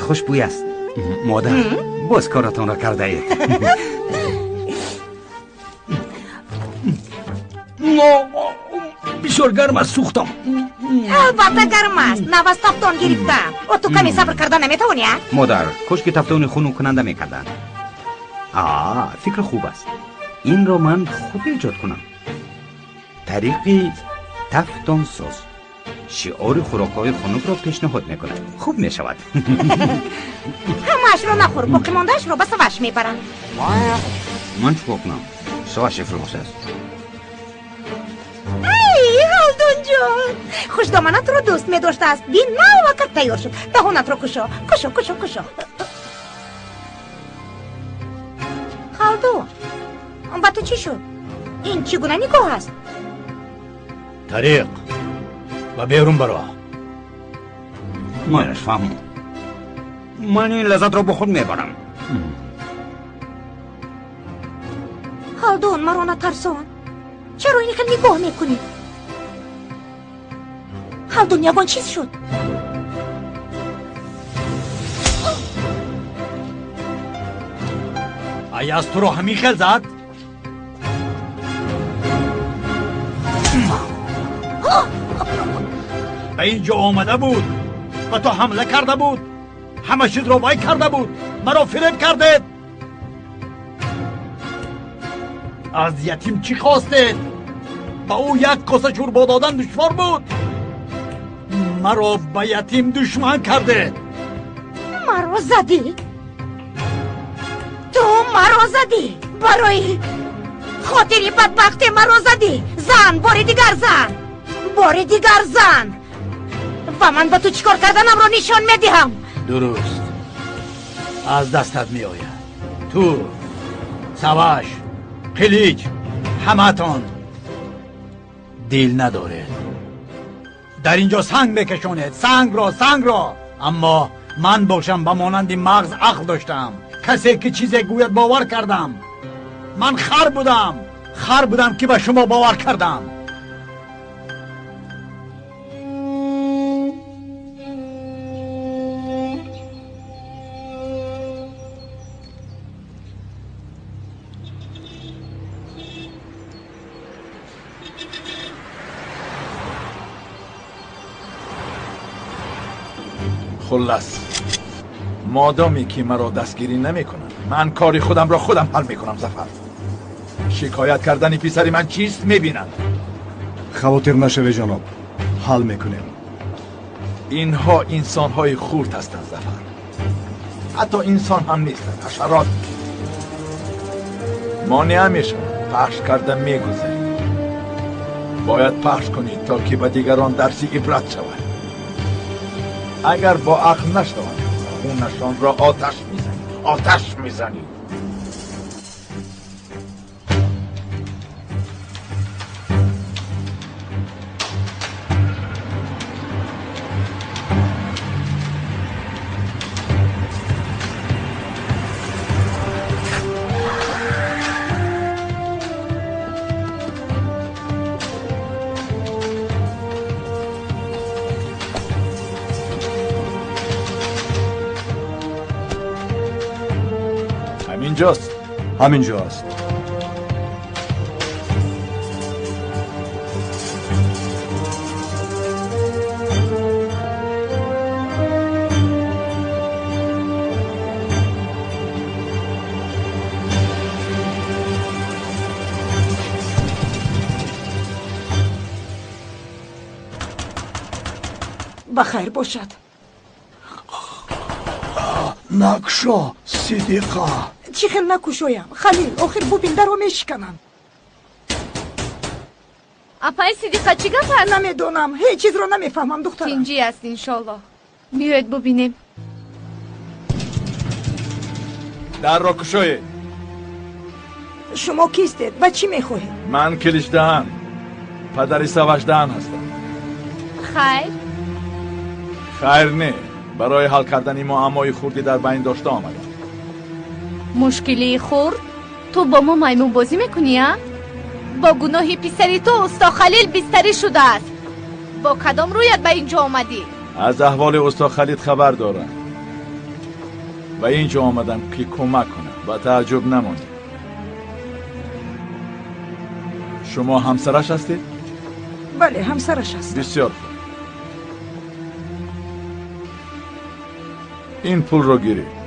خوشبوی است. مادر باز کارتان را کرده اید. بسیار گرم است سوختم. البته گرم است. نفس تفتان گرفتم. و تو کمی صبر کردن نمیتونی؟ مادر کشک تفتان خونو کننده میکردن. فکر خوب است. این را من خود ایجاد کنم. طریقی تفتان ساز شعار خوراک‌های خنک را پیشنهاد میکنه. خوب میشود. همه‌اش رو نخور. باقی مانده‌اش رو به سواش میبرم. من چکار کنم؟ سواش فروخته است. ای هالدون جان، خوش دامنت رو دوست می‌داشته است. بین نه وقت تیار شد. دهانت رو کشو. هالدون با تو چی شد؟ این چگونه نگاه است؟ طریق و بیرون برو. مایرش فهمم. من این لذت رو به خود میبرم. خالدون مرا نترسان. چرا این خیلی نگاه میکنی؟ خالدون یگان چیز شد. ایاز تو رو همین خیل زد؟ به اینجا آمده بود و تو حمله کرده بود، همه چیز رو وای کرده بود، مرا فریب کرده. از یتیم چی خواستید؟ با او یک کاسه شوربا دادن دشوار بود. مرا به یتیم دشمن کرده. مرا زدی؟ تو مرا زدی؟ برای خاطری بدبختی مرا زدی؟ زن، بار دیگر زن، بار دیگر زن و من به تو چیکار کردنم را نشان میدهم. درست، از دستت می آید. تو، سواش، قلیج، همتان دل ندارد. در اینجا سنگ بکشونید، سنگ را. اما من باشم به مانند مغز عقل داشتم. کسی که چیزی گوید باور کردم. من خر بودم که به شما باور کردم. خلاص مادامی که مرا دستگیری نمی کنند من کاری خودم را خودم حل می کنم. ظفر، شکایت کردن پسری من چیست می بینند؟ خواطر نشوه جناب، حل میکنیم. اینها انسان های خورد هستند ظفر، حتی انسان هم نیستند، حشرات. مانع میشن، پخش کردن میگذارید. باید پخش کنید تا که به دیگران درسی عبرت شود. اگر با عقل نشنوند خونشان را آتش میزنید. همینجاست. بخیر باشد. نکشا صدیقه. چی خیل نکشویم خلیل، آخر ببین در رو میشکنم. اپای صدیقه چی گفت هست؟ نمیدونم، هیچ چیز رو نمیفهمم دخترم. تینجی است انشالله. بیاید ببینیم. در را کشوید. شما کیستید و چی میخواهید؟ من کلیش دهن، پدری سواش دهن هستم. خیر نه، برای حل کردن معمای خوردی در بین داشته آمدم. مشکلی خورد؟ تو با ما میمون بازی میکنی ها؟ با گناهی پسری تو استا خلیل بستری شده است. با کدام رویت به اینجا آمدی؟ از احوال استا خلیل خبر دارم و اینجا آمدم که کمک کنم و تعجب نمانید. شما همسرش هستید؟ بله همسرش هستم. بسیار خوب. این پول رو گیرید.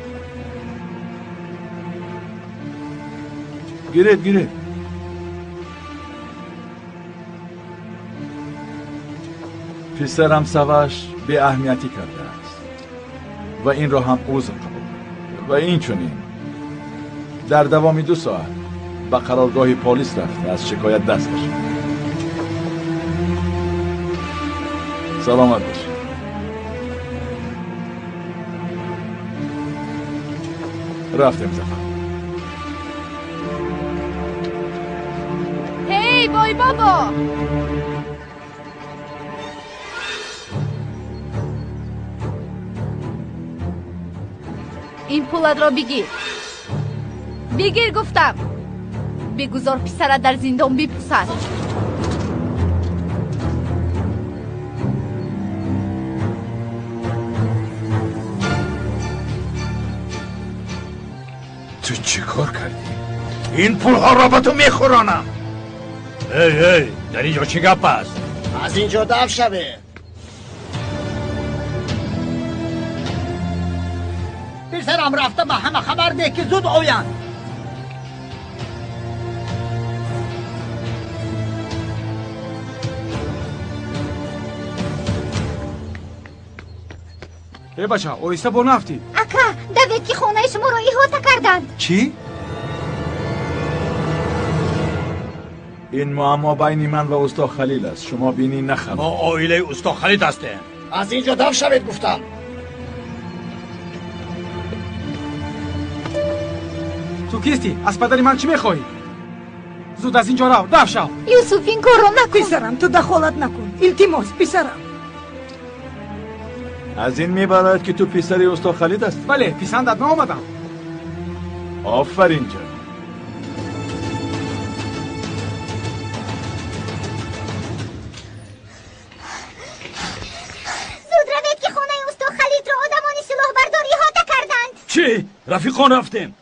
گیرید. پسرم سواش به اهمیتی کرده است و این را هم عذر قبول و این چنین در دوام 2 ساعت به قرارگاه پلیس رفته از شکایت دست کشید. سلامت باشید. رفتیم زفر. هی بای بابا، پولت را بگیر. بگیر گفتم. بگذار پسرت در زندان بپوسد. تو چی کار کردی؟ این پولها را به تو میخورانم. هی در اینجا چی گپ است؟ از اینجا دفع شوه. پسرم رفته به همه خبر ده که زود آیند. ای بچه اویسته با نفتی. اکا دوید که خونه شما رو احاطه کردند. چی؟ این معما بین من و استاد خلیل است. شما بینی نخم. ما عائله استاد خلیل هستیم. از اینجا دفع شوید گفتم. تو کیستی؟ از پدر من چی میخواهی؟ زود از اینجا رو دفع شو. یوسف این کار رو نکن. پسرم تو دخالت نکن. التماس پسرم. از این میبرد که تو پسری استاد خالد است. بله پسندت ما آمدم. آفرین جان. زود روید که خونه استاد خالد را آدمان سلاح بردار احاطه کردند. چی؟ رفیقان رفتیم.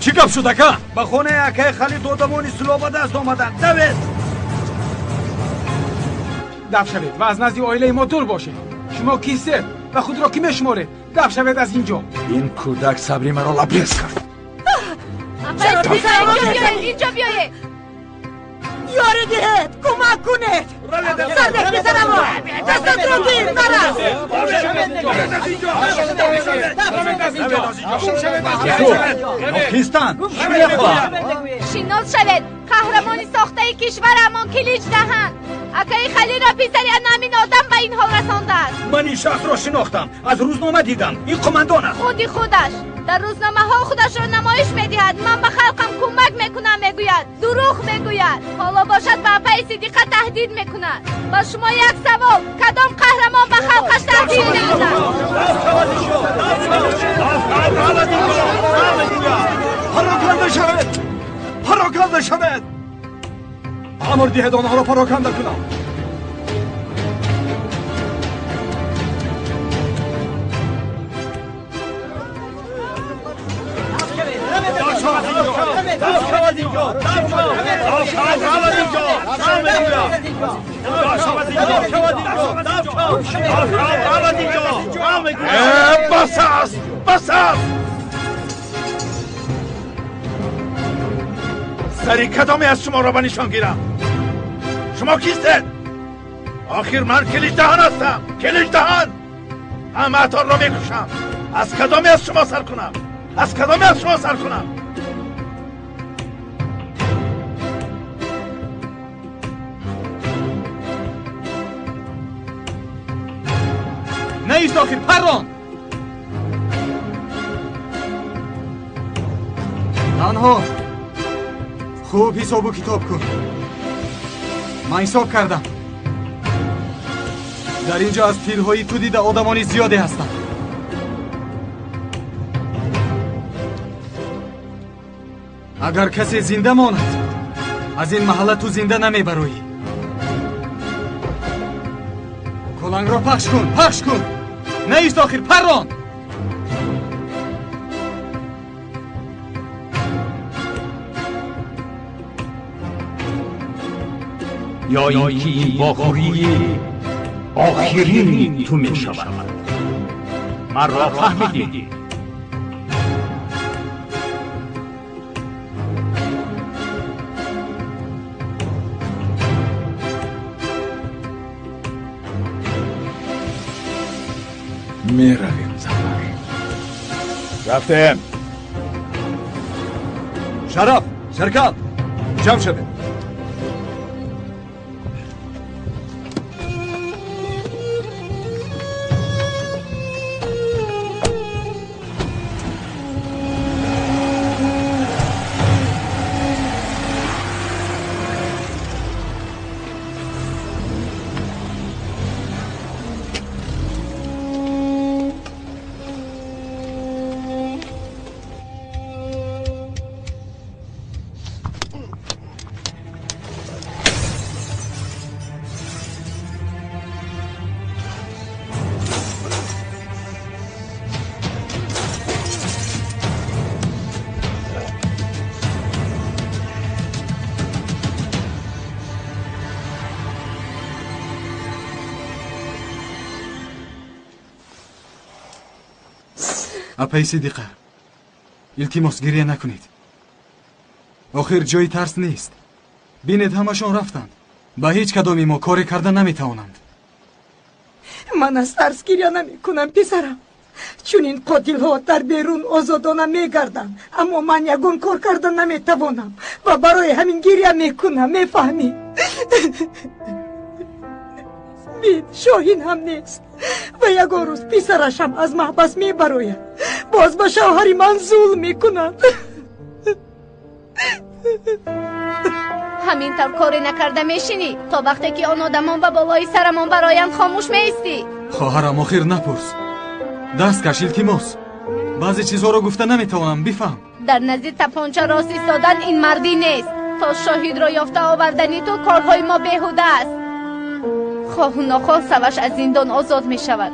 چی گپ شد اکا؟ به خونه اکای خالد آدمان سلاح به دست آمدند. دوید دفع شوید و از نزد عائله ما دور باشید. شما کیسته و خود را کی میشماره؟ دفع شوید از اینجا. این کودک صبری مرا لبریز کرد. اینجا بیایید. یاری دهید کمک کنید. سردک پسرم را دستت رو گیر مرم. کیستان شناس شوید. قهرمان ساخته کشورمان کلیج دهند. اکای خلیل را پسری نامین آدم به این حال رسانده است. من این شخص را شناختم. از روزنامه دیدم. این قماندان است. خودش در روزنامه ها خودش را نمایش میدهد. من به خلقم کمک میکنم میگوید. دروغ میگوید. حالا باشد به پای صدیقه تهدید میکند. با شما یک سوال، کدام قهرمان به خلقش تهدید نمیکند؟ پراکنده شود. پراکنده شود. امر دهید آنها را پراکنده کنم. بس است. سری کدامی از شما را به نشان گیرم. شما کیستید؟ آخر من کلیج دهان هستم. کلیج دهان. همه اتار را میکشم. از کدامی از شما سر کنم؟ از کدامی از شما سر کنم؟ نیست آخر پران. تنها خوب حساب و کتاب کن. من حساب کردم. در اینجا از تیرهای تو دیده آدمانی زیاده هستند. اگر کسی زنده ماند از این محله تو زنده نمیبروی. کلنگ را پخش کن. نیست آخر پران. یا اینکه این واخوری آخرین تو می شود. من را فهمیدی؟ می رویم زفر. رفتیم. شرف سرکال جمع شده. апай сидиқа, илтимос гирья накунед. охир ҷои тарс нест. бинед ҳамашон рафтанд. ба ҳеҷ кадоми мо коре карда наметавонанд. ман аз тарс гирья намекунам писарам, чунин қотилҳо дар берун озодона мегарданд, аммо ман ягон кор карда наметавонам ва барои ҳамин гирья мекунам. мефаҳмӣ? бин шоҳин ҳам нест ва ягон рӯз писарашам аз маҳбас мебарояд, боз ба шавҳари ман зулм мекунад. ҳамин тавр коре накарда мешинӣ то вақте ки он одамон ба болои сарамон бароянд хомӯш меистӣ. хоҳарам, охир напурс. даст каш, илтимос. баъзе чизҳоро гуфта наметавонам, бифаҳм. дар назди тапонча рост истодан ин мардӣ нест. то шоҳидро ёфта овардани ту корҳои мо беҳуда аст. хоҳу нохоҳ саваш аз зиндон озод мешавад.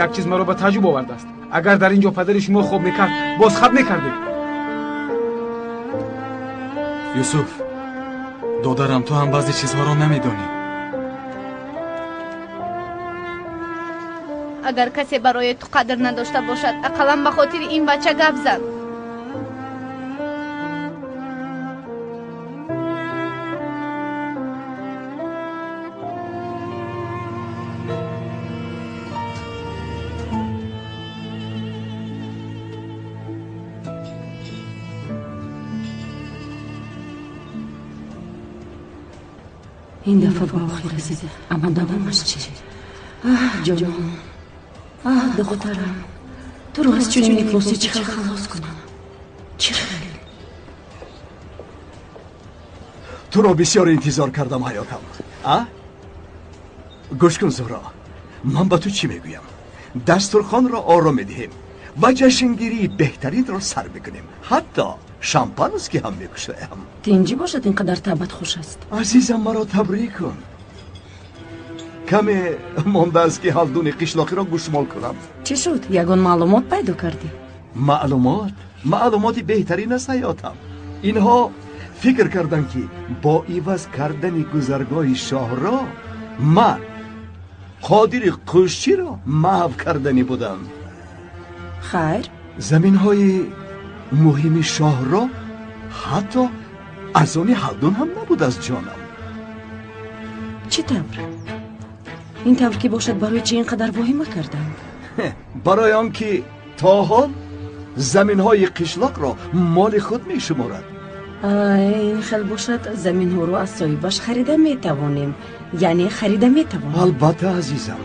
як чиз маро ба таъҷуб овардааст. агар дар ин ҷо падари шумо хоб мекард, боз хат мекардед. юсуф, додарам, ту ҳам баъзе чизҳоро намедонӣ. агар касе барои ту қадр надошта бошад, ақаллан ба хотири ин бача гап зан. این دفعه با آخر رسیده، اما دوامش چی؟ جانم، دخترم، تو رو از چنین افلاسی چقدر خلاص کنم؟ چقدر؟ تو رو بسیار انتظار کردم حیاتم. گوش کن زهرا، من با تو چی میگویم؟ دسترخوان را آرام دهیم و جشنگیری بهترین را سر بکنیم. حتی شامپانسکی هم میکشایم. تینجی باشد اینقدر طبعت خوش است. عزیزم، مرا تبریک کن. کمی مانده است که هالدون قشلاقی را گوشمال کنم. چی شد؟ یگان معلومات پیدا کردی؟ معلوماتی بهترین است حیاتم. اینها فکر کردن که با عوض کردن گذرگاه شاه را من قادر قشچی را محو کردنی بودم. خیر؟ زمین های مهم شاه را حتی از آن هالدون هم نبود از جانم. چی طور؟ این طور که باشد برای چی اینقدر واهمه کردند؟ برای آنکه تا حال زمین های قشلاق را مال خود می شمارد. این خیلی باشد زمین ها رو از صاحبش خریده می توانیم. یعنی خریده می توانیم. البته عزیزم،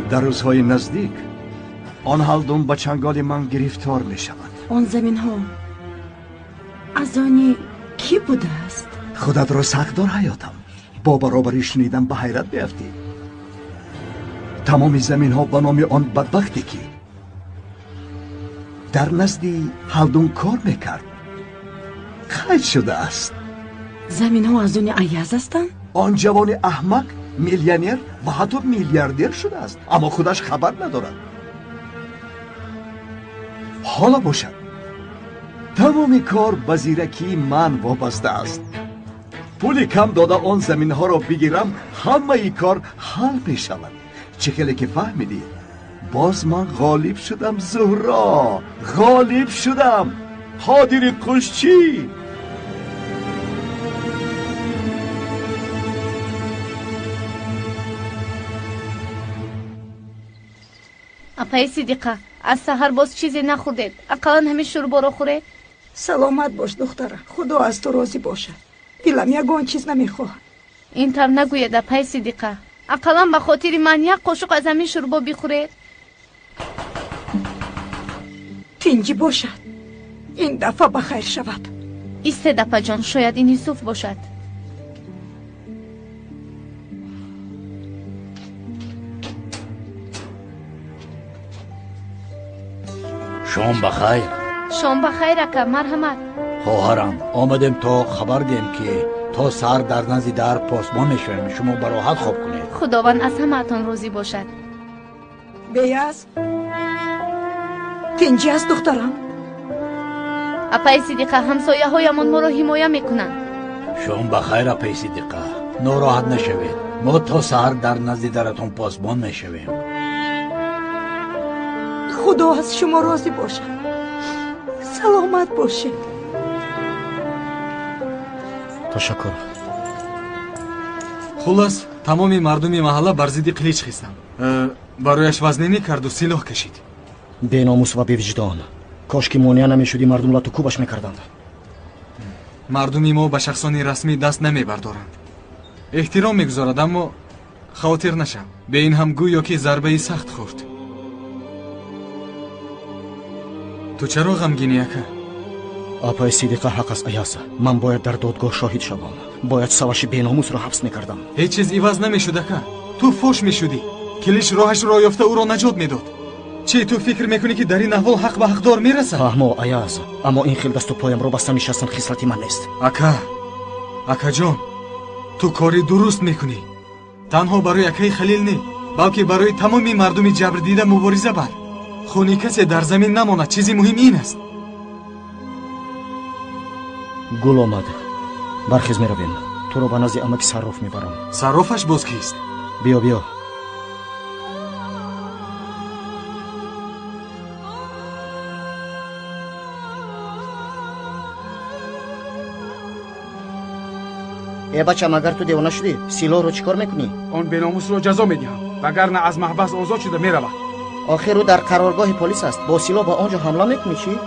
در روزهای نزدیک آن هالدون با چنگال من گرفتار می شود. آن زمین ها از آنی کی بوده است؟ خودت را سخت دار حیاتم. با برابری شنیدن به حیرت بیفتی. تمام زمین ها به نام آن بدبختی که در نزدی هالدون کار میکرد قید شده است. زمین ها از آن ایاز هستند؟ آن جوان احمق میلیونر و حتی میلیاردر شده است، اما خودش خبر ندارد. حالا باشد تمام کار به زیرکی من وابسته است. پولی کم داده آن زمین ها را بگیرم، همه ای کار حل می شود. چه خیلی که فهمیدی؟ باز من غالب شدم زهرا، غالب شدم. قادر قشچی. اپای صدیقه، از سحر باز چیزی نخوردید. اقلان همین شوربا رو خوره؟ سلامت باش دخترم، خدا از تو راضی باشد. دلم یگان چیز نمیخواهد. این طور نگوید اپای صدیقه. اقلان به خاطر من یک قاشق از همین شوربا بخورید. تینجی باشد. این دفعه بخیر شود. ایستید اپا جان، شاید این یوسف باشد. شام بخیر. شام بخیر اکا، مرحمت. خواهرم، آمدیم تا خبر دیم که تا سر در نزد در پاسبان میشویم، شما به راحت خواب کنید. خداوند از همه‌تان راضی باشد. بیاز تینجی است دخترم. اپای صدیقه، همسایه هایمان ما را حمایه میکنند. شام بخیر اپای صدیقه، ناراحت نشوید. ما تا سحر در نزد درتون پاسبان میشویم. خدا از شما راضی باشد. سلامت باشید. تشکر. خلاص تمامی مردمی محله بر ضد قلیچ خیستند. برایش وزنینی کرد و سلاح کشید. بیناموس و بی‌وجدان. کاش که مانع نمیشدی مردم را تو کوبش میکردند. مردمی ما به شخصانی رسمی دست نمیبردارند. احترام میگذارد اما خاطر نشم. به این هم گویا که ضربه سخت خورد. تو چرا غمگینی اکا؟ اپای صدیقه حق است ایاز. من باید در دادگاه شاهد شوم. باید سوش بیناموس را حبس میکردم. هیچ چیز عوض نمیشد اکا. تو فوش میشدی. کلیش راهش را یافته او را نجات میداد. چی تو فکر میکنی که در این احوال حق به حقدار میرسد؟ فهمو ایاز. اما این خیل دست و پایم را بسته نشستن خصلتی من نیست. اکا جان، تو کاری درست میکنی. تنها برای اکای خلیل نه، بلکه برای تمامی مردمی جبر دیده مبارزه بر. خونی کسی در زمین نماند. چیزی مهم این است. گل آمد. برخیز میرویم. تو رو به نزد امک صراف میبرم. صرافش باز کیست؟ بیا. ای بچه مگر تو دیوانه شدی؟ سیلو رو چیکار میکنی؟ آن بیناموس رو جزا میدهم وگرنه از محبس آزاد شده میرود. آخر او در قرارگاه پلیس است. با سیلو با آنجا حمله میکنی چی؟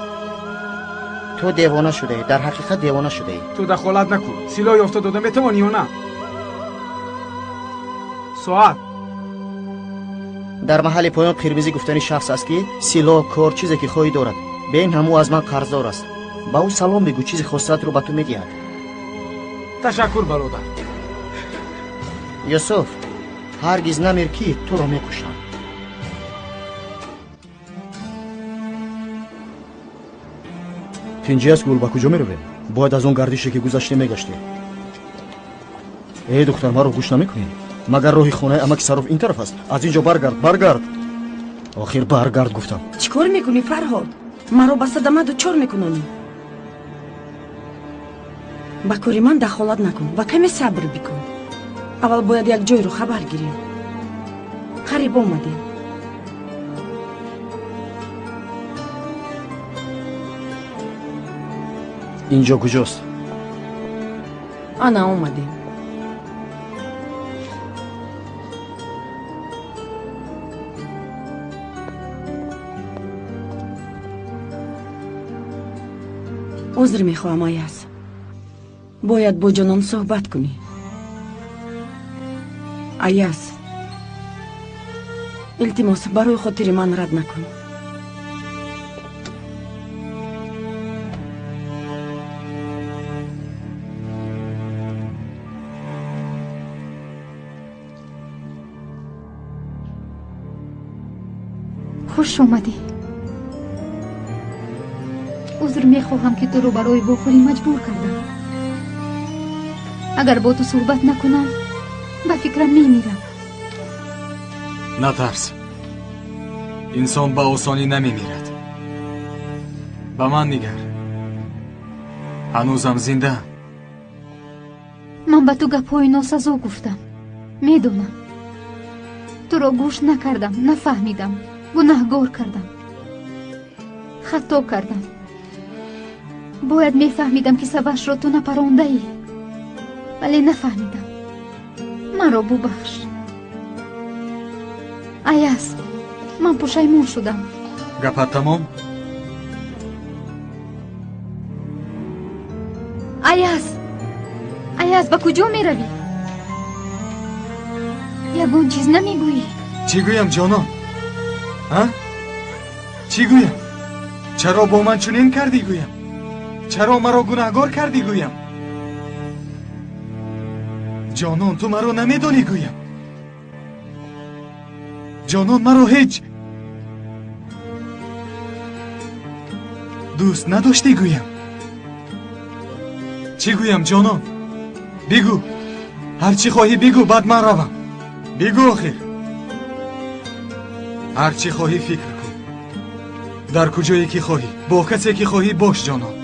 تو دیوانه شده. در حقیقت دیوانه شده. تو دخالت نکن. سیلو یافته داده میتوانی یا نه؟ ساعت در محل پایان قرمزی گفتنی شخص است که سیلو کار چیزی که خواهی دارد. به این همو از من قرضدار است. با او سلام بگو. چیزی خواستت رو به تو میدهد. تشکر برادر. یوسف هرگز نمیر که تو را میکشم. تینجی است گل. با کجا میرویم؟ باید از اون گردشی که گذشته میگشتی. ای دختر ما رو گوش نمیکنی؟ مگر راهی خونه امک صراف این طرف است. از اینجا برگرد. آخر برگرد گفتم. چیکار میکنی فرهاد؟ مرا به صدمه دچار میکنانی. با کاری من دخالت نکن و کمی صبر بکن. اول باید یک جای رو خبر گیریم. قریب آمدیم. اینجا کجاست؟ آنا آمدیم. عذر میخواهم ایاز. باید با جانان صحبت کنی. ایاز، التماس برای خاطر من رد نکن. خوش آمدی. عذر میخواهم که تو رو برای بخوری مجبور کردم. اگر با تو صحبت نکنم به فکرم میمیرم. نترس. انسان با آسانی نمیمیرد. به من نگر. هنوزم زنده. من به تو گپای ناسزا گفتم. میدونم. تو را گوش نکردم. نفهمیدم. گناهگار کردم. خطا کردم. باید میفهمیدم که سبش را تو نپرانده ای. ولی نفهمیدم. من را ببخش. ایاز، من پشیمون شدم. گپت تمام؟ ایاز به کجا می روی؟ یگون چیز نمیگویی؟ چی گویم جانان؟ چی گویم؟ چرا با من چنین کردی گویم؟ چرا مرا گناهگار کردی گویم؟ جانان تو مرا نمیدانی گویم. جانان مرا هیچ دوست نداشتی گویم. چی گویم جانان؟ بگو. هر چی خواهی بگو بعد من روم. بگو آخر. هر چی خواهی فکر کن. در کجایی که خواهی با کسی که خواهی باش جانان.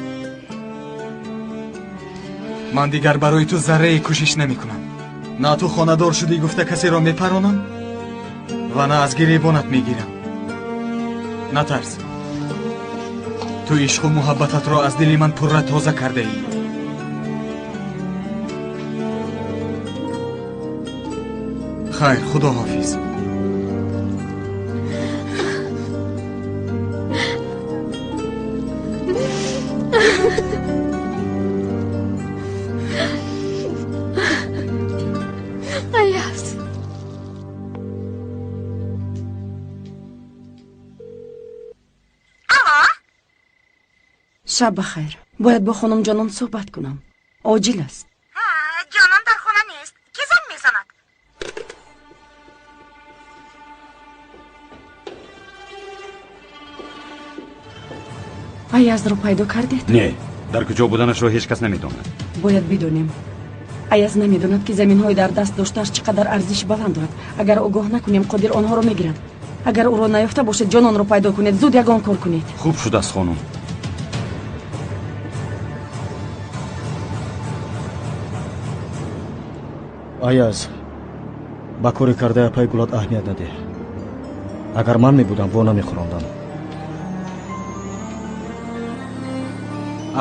من دیگر برای تو ذره کوشش نمی کنم. نه تو خانه‌دار شدی گفته کسی را میپرانم و نه از گریبانت میگیرم. نترس. تو عشق و محبتت را از دل من پر تازه کرده ای. خیر، خدا حافظ. ایاز شب بخیر. باید با خانم جانان صحبت کنم. عاجل است. جانان در خانه نیست. کی زنگ میزند؟ ایاز رو پیدا کردید؟ نه، در کجا بودنش رو هیچ کس نمیداند. باید بدونیم. ایاز نمیدوند که زمین های در دست داشتهش چقدر ارزش بلند دارد. اگر آگاه نکنیم قادر آنها رو میگیرند. اگر او را نیافته باشد جانان رو پیدا کنید. زود یگان کار کنید. خوب شد است خانم. айаз ба кори кардаи пай гулот аҳамият надеҳ. агар ман мебудам во намехӯрондам.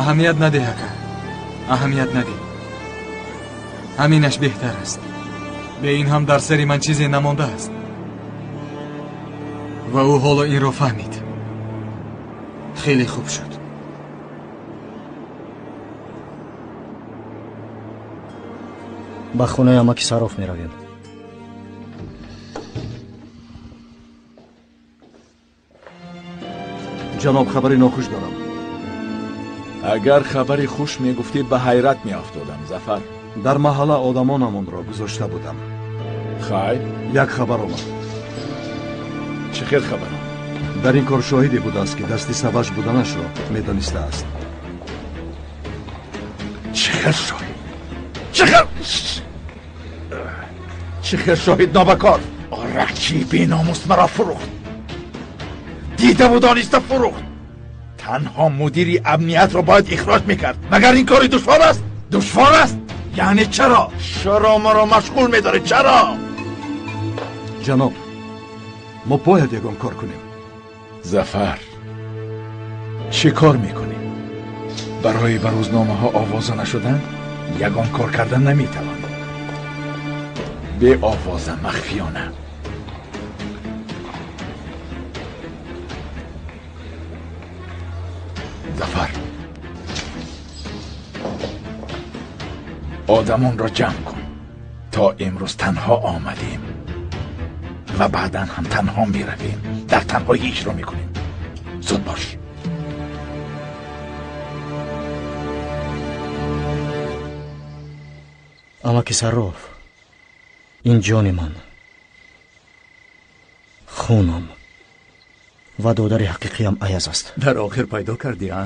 اهمیت نده اکا. اهمیت نده. همینش بهتر است. به این هم در سری من چیزی نمانده است. و او حالا این را فهمید. خیلی خوب شد. ба хонаи амаки сароф меравем. ҷаноб, хабари нохуш дорам. агар хабари хуш мегуфтӣ ба ҳайрат меафтодам, Зафар. дар маҳалла одамонамонро гузошта будам. хай як хабар омад. чӣ хел хабар? дар ин кор шоҳиде будааст ки дасти саваш буданашро медонистааст. чӣ хел шоҳид? чӣ хел شاهد نابکار؟ رکی بی ناموس مرا فروخت. دیده و دانسته فروخت. تنها مدیری امنیت را باید اخراج میکرد. مگر این کاری دشوار است؟ دشوار است؟ یعنی چرا مرا مشغول میداره؟ چرا؟ جناب، ما باید یگان کار کنیم. ظفر، چی کار میکنیم؟ برای به روزنامه ها آوازه نشدن یگان کار کردن نمیتوان. به آواز مخفیانه. ظفر، آدمان را جمع کن. تا امروز تنها آمدیم و بعدا هم تنها می رویم. در تنهایی هیچ را می کنیم. زود باش. амаки сароф, ин ҷони ман, хунам ва додари ҳақиқиам Айаз аст. در آخر پیدا کردی ها؟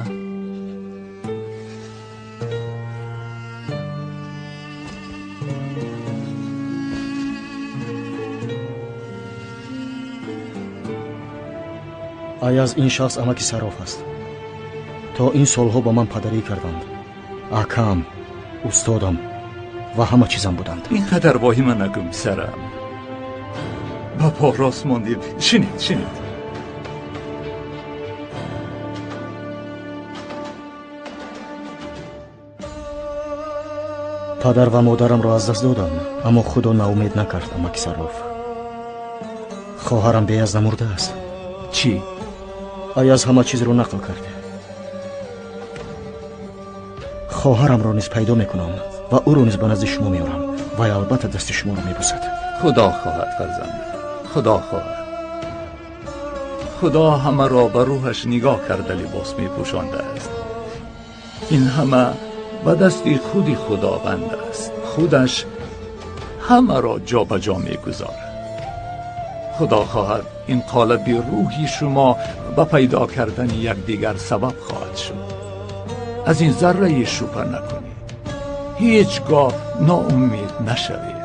Айаз ин шахс амаки сароф аст. то ин солҳо ба ман падарӣ карданд. акам, устодам و همه چیزم بودند. اینقدر واهمه نکن سرم. با پا راست ماندیم. شنید پدر و مادرم را از دست دادم، اما خدا ناامید نکرد. اماکی سراف، خواهرم بیازده مرده است. چی؟ ایاز همه چیز رو نقل کرده. خواهرم را نیز پیدا میکنم و او رو نیز به نزد شما میارم و البته دست شما رو میبوسد. خدا خواهد فرزند، خدا خواهد. خدا همه را به روحش نگاه کرده لباس میپوشانده است. این همه به دست خودی خداوند است. خودش همه را جا به جا میگذارد. خدا خواهد این قالب روحی شما به پیدا کردن یکدیگر سبب خواهد شد. از این ذره شبهه نکنید. هیچگاه ناامید نشوید.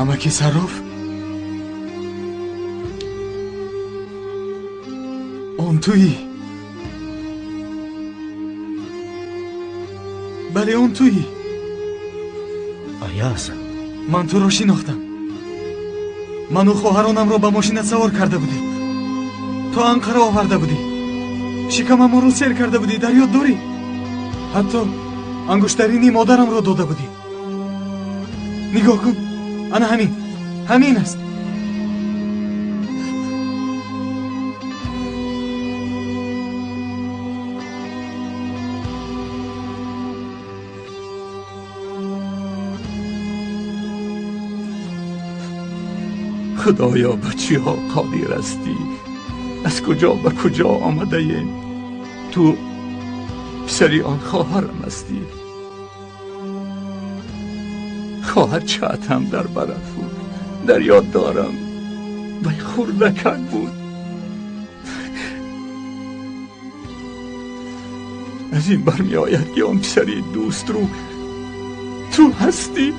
амаки сарроф он туи бале он туи аяз ман туро шинохтам ману хоҳаронамро ба мошинат савор карда будӣ то анқара оварда будӣ шикамамро сер карда будӣ дар ёд дорӣ ҳатто ангуштарини модарамро дода будӣ нигоҳ кун ана ҳамин аст خدایا به چی ها قادر هستی؟ از کجا به کجا آمده ایم؟ تو پسری آن خواهرم هستی. خواهر چهتم در برف بود، در یاد دارم و خوردکک بود. از این برمی آید که آن پسری دوست رو تو هستی.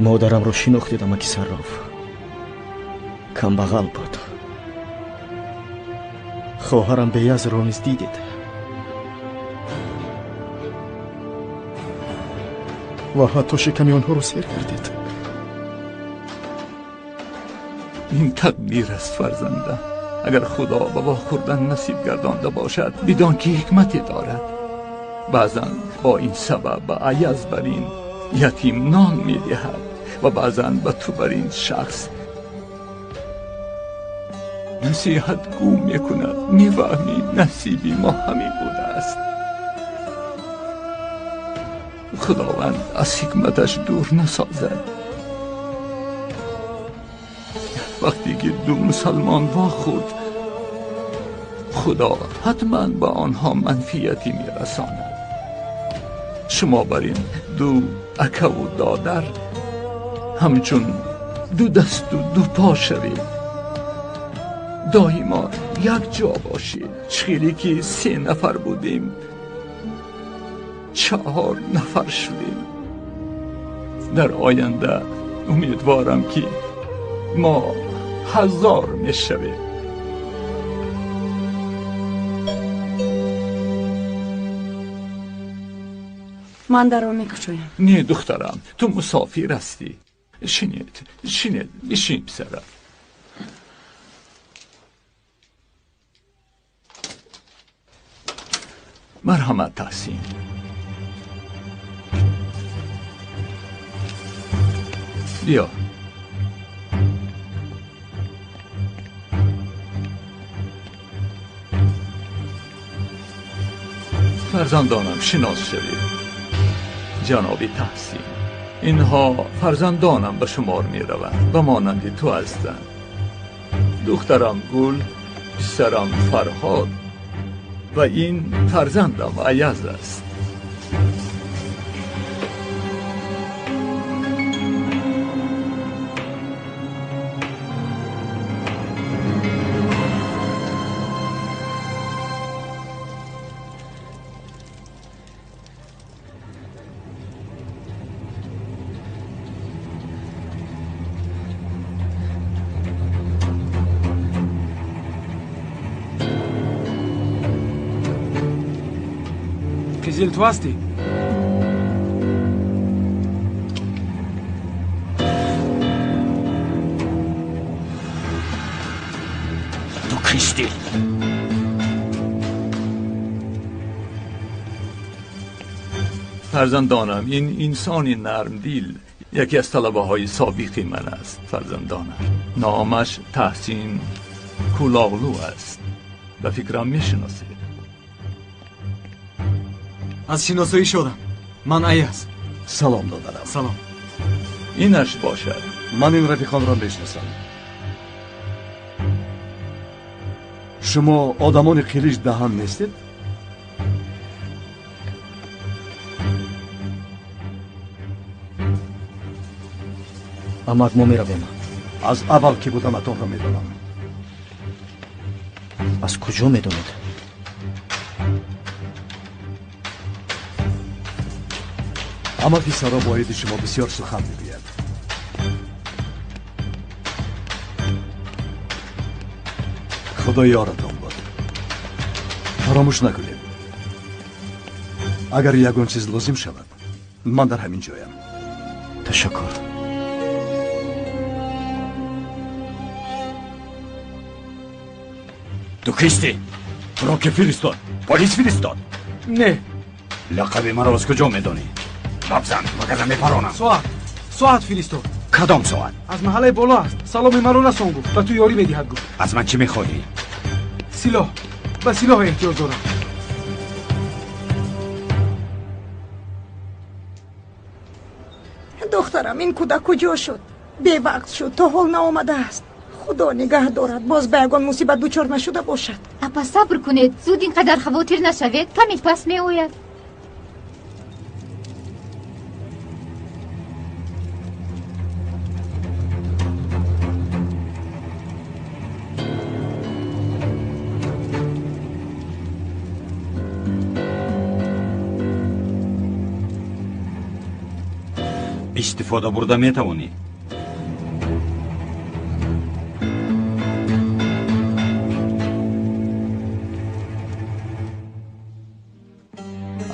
модарамро шинохтед амаки сарроф камбағал буд хоҳарам беязро низ дидед ва ҳатто шиками онҳоро сер кардед این تقدیر است فرزندم. اگر خدا به وا خوردن نصیب گردانده باشد بدان که حکمتی دارد بعضا با این سبب به عیز بر این یتیم نان می دهد و بعضا به تو بر این شخص نصیحت گو می کند. می فهمی نصیبی ما همین بوده است. خداوند از حکمتش دور نسازد. وقتی که دو مسلمان وا خورد خدا حتما به آنها منفیتی می رساند. شما بر این دو اکه و دادر همچون دو دست و دو پا شوید. دائما یک جا باشید. چخیلی که 3 نفر بودیم 4 نفر شدیم. در آینده امیدوارم که ما 1000 می شویم. من در رو میکشویم. نه دخترم تو مسافر هستی. شینید بشین پسرم. مرحمت تحسین. بیا فرزندانم شناس شوید. جناب تحسین اینها فرزندانم به شمار می روند و مانند تو هستند. دخترم گل، پسرم فرهاد و این فرزندم عیز است. قیزیل تو هستی؟ تو کیستی؟ فرزندانم این انسانی نرمدل یکی از طلبه های سابقی من است. فرزندانم نامش تحسین کولاغلو است. به فکرم میشناسید. از شناسایی شدم. من عیز. سلام دادرم. سلام. اینش باشد. من این رفیقان را میشناسم. شما آدمان قلیج دهان نیستید؟ амак мо меравем. аз аввал ки будам атонро медонам. аз куҷо медонед? амаки саро бояди шумо бисёр сухан мегӯяд. худо ёратон бод. фаромӯш накунед. агар ягон чиз лозим шавад, ман дар ҳамин ҷоям. ташаккур. ту кисти? туро ки фиристод? полис фиристод? не. лақаби маро аз куҷо медонӣ? лабзан магаза мепаронам. соат фиристод. кадом соат? аз маҳаллаи боло аст. саломи маро расон гуфт ва ту ёрӣ медиҳад гуфт. аз ман чӣ мехоҳӣ? силоҳ. ба силоҳ эҳтиёҷ дорам. духтарам, ин кӯдак куҷо шуд? бевақт шуд, то ҳол наомадааст. худо нигаҳ дорад, боз ба ягон мусибат дучор нашуда бошад. апа сабр кунед, зуд ин қадар хавотир нашавед, каме пас меояд. истифода бурда метавонӣ.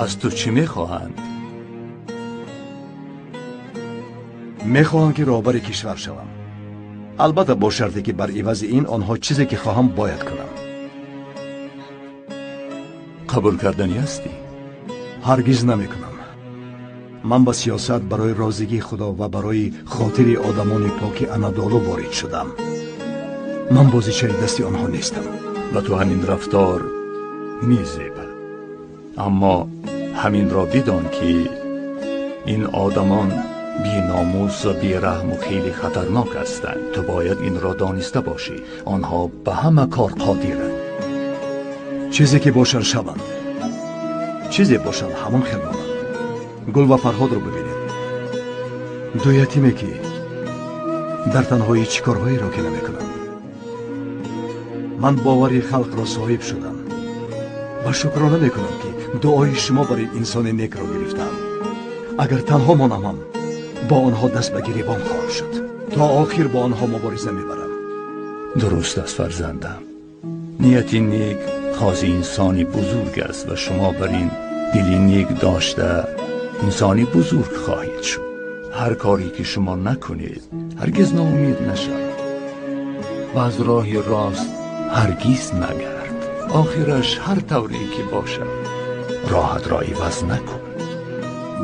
аз ту чӣ мехоҳанд? мехоҳам ки роҳбари кишвар шавам. албатта бо шарте ки бар ивази ин онҳо чизе ки хоҳам бояд кунам. қабул карданӣ ҳастӣ? ҳаргиз намекунам. ман ба сиёсат барои розигии худо ва барои хотири одамони поки анадолу ворид шудам. ман бозичаи дасти онҳо нестам. ва ту ҳамин рафтор мезебад. аммо ҳаминро бидон ки ин одамон биномус ва бераҳму хеле хатарнок ҳастанд. ту бояд инро дониста бошӣ. онҳо ба ҳама кор қодиранд. чизе ки бошанд шаванд, чизе бошанд ҳамон хел монанд. гул ва фарҳодро бибинед. ду ятиме ки дар танҳоӣ чӣ корҳоеро ки намекунанд. ман бовари халқро соҳиб шудам ва шукрона мекунам ки дуои шумо бар ин инсони некро гирифтам. агар танҳо монамам, бо онҳо даст ба гиребон хоҳам шуд. то охир бо онҳо мубориза мебарам. дуруст аст фарзандам. нияти нек хози инсони бузург аст ва шумо бар ин дили нек дошта инсони бузург хоҳед шуд. ҳар коре ки шумо накунед, ҳаргиз ноумед нашавед ва аз роҳи рост ҳаргиз нагард. охираш ҳар тавре ки бошад, роҳатро иваз накун.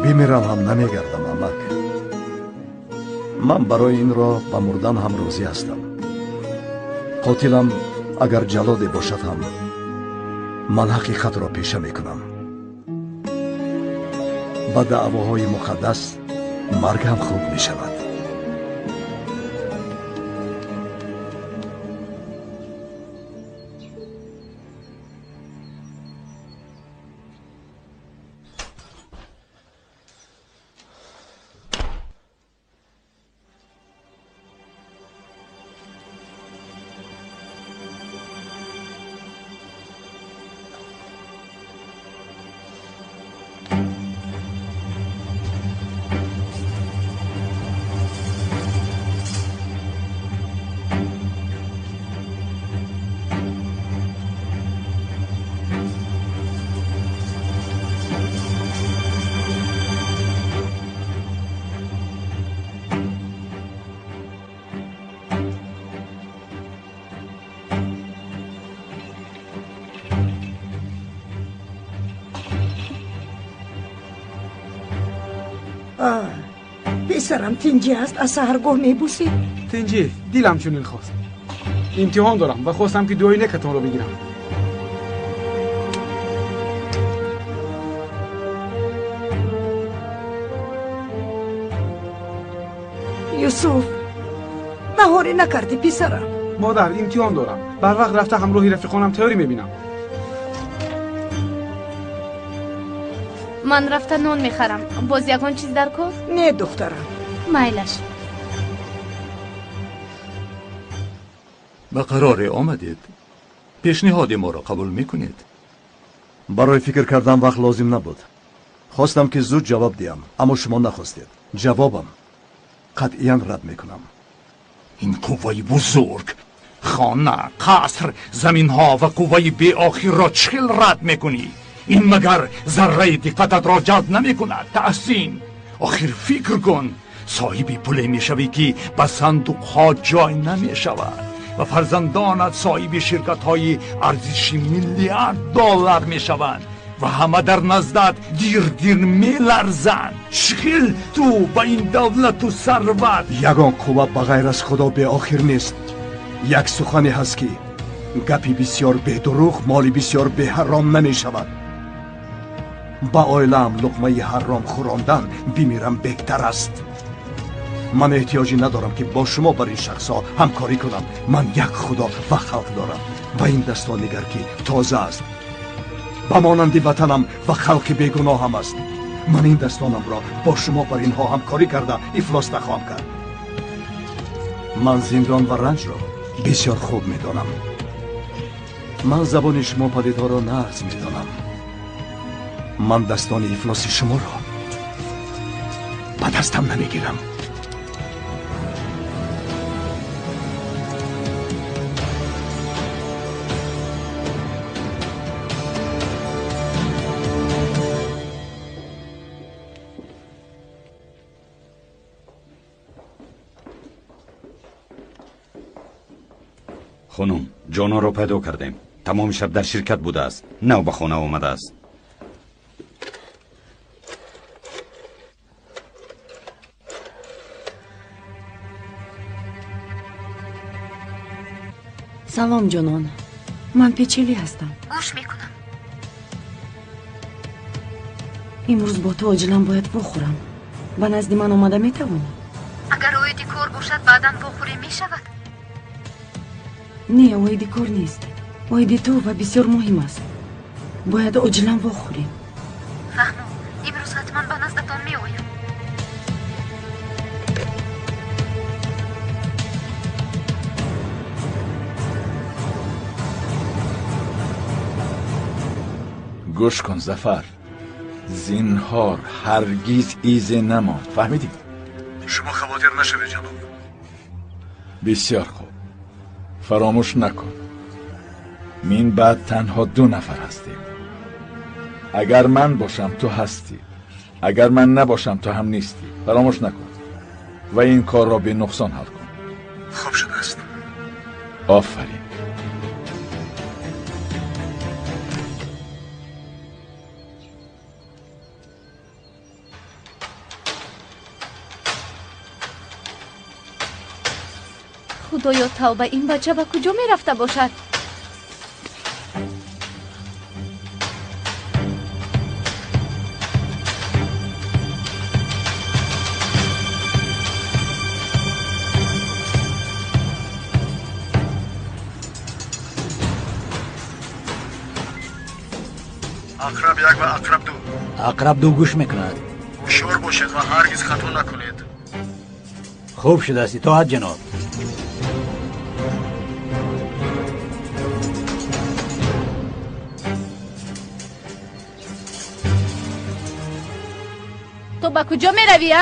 бимирам ҳам намегардам амак. ман барои ин роҳ ба мурдан ҳам розӣ ҳастам. қотилам агар ҷалоде бошад ҳам ман ҳақиқатро пеша мекунам. ба даъвоҳои муқаддас маргам хуб мешавад. писарам тинҷӣ аст? аз саҳаргоҳ мебусӣ? тинҷӣ, дилам чунин хост. имтиҳон дорам ва хостам ки дуои некатонро бигирам. юсуф, наҳорӣ накардӣ писарам? модар, имтиҳон дорам. барвақт рафта ҳамроҳи рафиқонам тайёрӣ мебинам. ман рафта нон мехарам. боз ягон чиз дар кор? не духтарам. майлаш. به قرار آمدید. پیشنهاد ما را قبول میکنید؟ برای فکر کردن وقت لازم نبود. خواستم که زود جواب دیم، اما شما نخواستید. جوابم قطعاً رد میکنم. این قوای بزرگ، خانه، قصر، زمین ها و قوای بی آخر را چخیل رد میکنی؟ این مگر ذره دقتت را جلب نمی کند؟ تحسین، آخر فکر کن. صاحبی پول می شوی که به صندوق ها جای نمی شود و فرزندانت صاحب شرکت های ارزش میلیارد دلار می شوند و همه در نزدت دیر می لرزند. چخیل تو با این دولت و ثروت. یگان قوه بغیر از خدا به آخر نیست. یک سخنی هست که گپی بسیار به دروغ مالی بسیار به حرام نمی شود. با آیلم لقمه حرام خوراندن بمیرم بهتر است. من احتیاجی ندارم که با شما بر این شخص ها همکاری کنم. من یک خدا و خلق دارم و این دستان نگر که تازه است، با مانند وطنم و خلق بیگناه هم است. من این دستانم را با شما بر اینها همکاری کرده افلاس نخواهم کرد. من زندان و رنج را بسیار خوب میدانم. من زبان شما پدیدها را نقض میدانم. من دستان افلاس شما را به دستم نمیگیرم. خانم، جانا را پیدا کردیم. تمام شب در شرکت بوده است. نو به خانه آمده است. سلام جانان، من پیچیلی هستم. گوش میکنم. امروز با تو عاجلا باید بخورم. به نزد من آمده میتوانی؟ اگر اویدی کار باشد بعداً بخوری میشود. نه، اویدی کار نیست. اویدی تو و بسیار مهم است. باید عاجلا بخوریم. فهمو، امروز حتما به نزدتان میآیم. گوش کن ظفر، زینهار هرگیز ایزه نماند. فهمیدی؟ شما خواطر نشوید جناب. بسیار خوب، فراموش نکن من بعد تنها 2 نفر هستیم. اگر من باشم تو هستی، اگر من نباشم تو هم نیستی. فراموش نکن و این کار را به نقصان حل کن. خوب شده است. آفرین. خدایا توبه، این بچه به کجا می رفته باشد؟ اقرب یک و اقرب 2. اقرب 2 گوش میکند. هوشیار باشید و هرگز خطا نکنید. خوب شده است. اطاعت جناب. تو به کجا می روی؟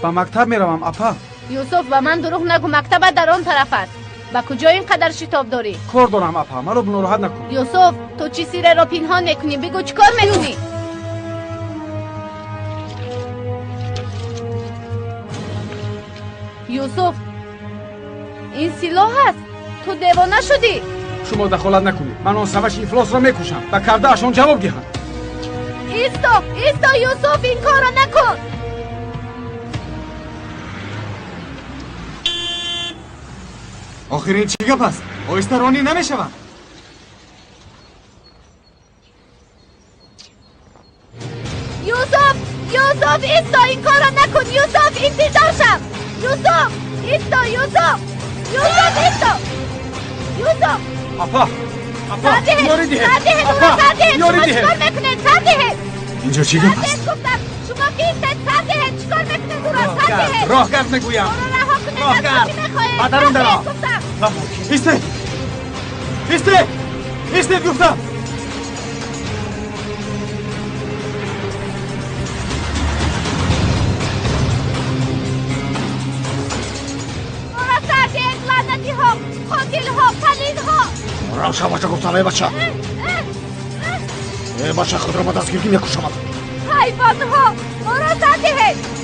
به مکتب می روم اپا. یوسف، و من دروغ نگو، مکتب در آن طرف است. به کجا اینقدر شتاب داری؟ کار دارم اپا، مرا ناراحت نکن. یوسف، تو چی سیره را پنهان میکنی؟ بگو چی کار میکنی؟ یوسف، این سلاح است. تو دیوانه شدی. شما دخالت نکنید. من آن سوش افلاس را میکشم و کرده اشان جواب گیرم. ایستا یوسف، این کار را نکن. آخرین چی گپ است؟ آیسته رانی نمی شود. یوسف ایستا، این کار را نکن. یوسف، انتظار شم. یوسف ایستا. یوسف اپا یاری دیه. شما چیکار میکنید؟ سرده. اینجا چی گپ است؟ شما کی هستید؟ سرده. چیکار میکنید؟ دورا سرده. راه گرد میگویم. رها مادرم دارم ایسته ایسته ایسته گفتم مراسدین لعنتی ها قاتل ها پلید ها روشن باشه گفتم ای بچه ای بچه خود را با دستگیر میکشم حیوان ها مراسدین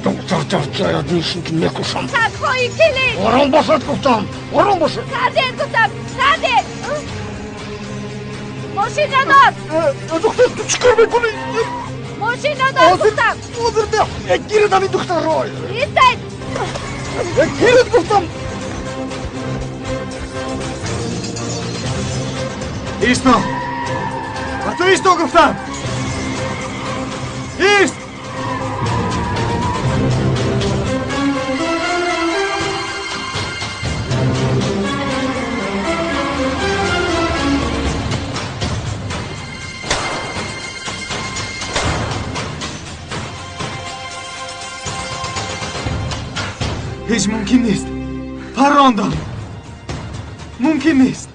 دکتر در جایت نیشین که میکشم تکهایی کلید آرام باشد گفتم آرام باشد کردین گفتم کردین ماشین ندار دکتر تو چیکار میکنی؟ ماشین ندار گفتم حاضر بیا گیردم این دکتر را ایستید گیرد گفتم ایستا و تو ایستا گفتم ایست هیچ ممکن نیست پراندم ممکن نیست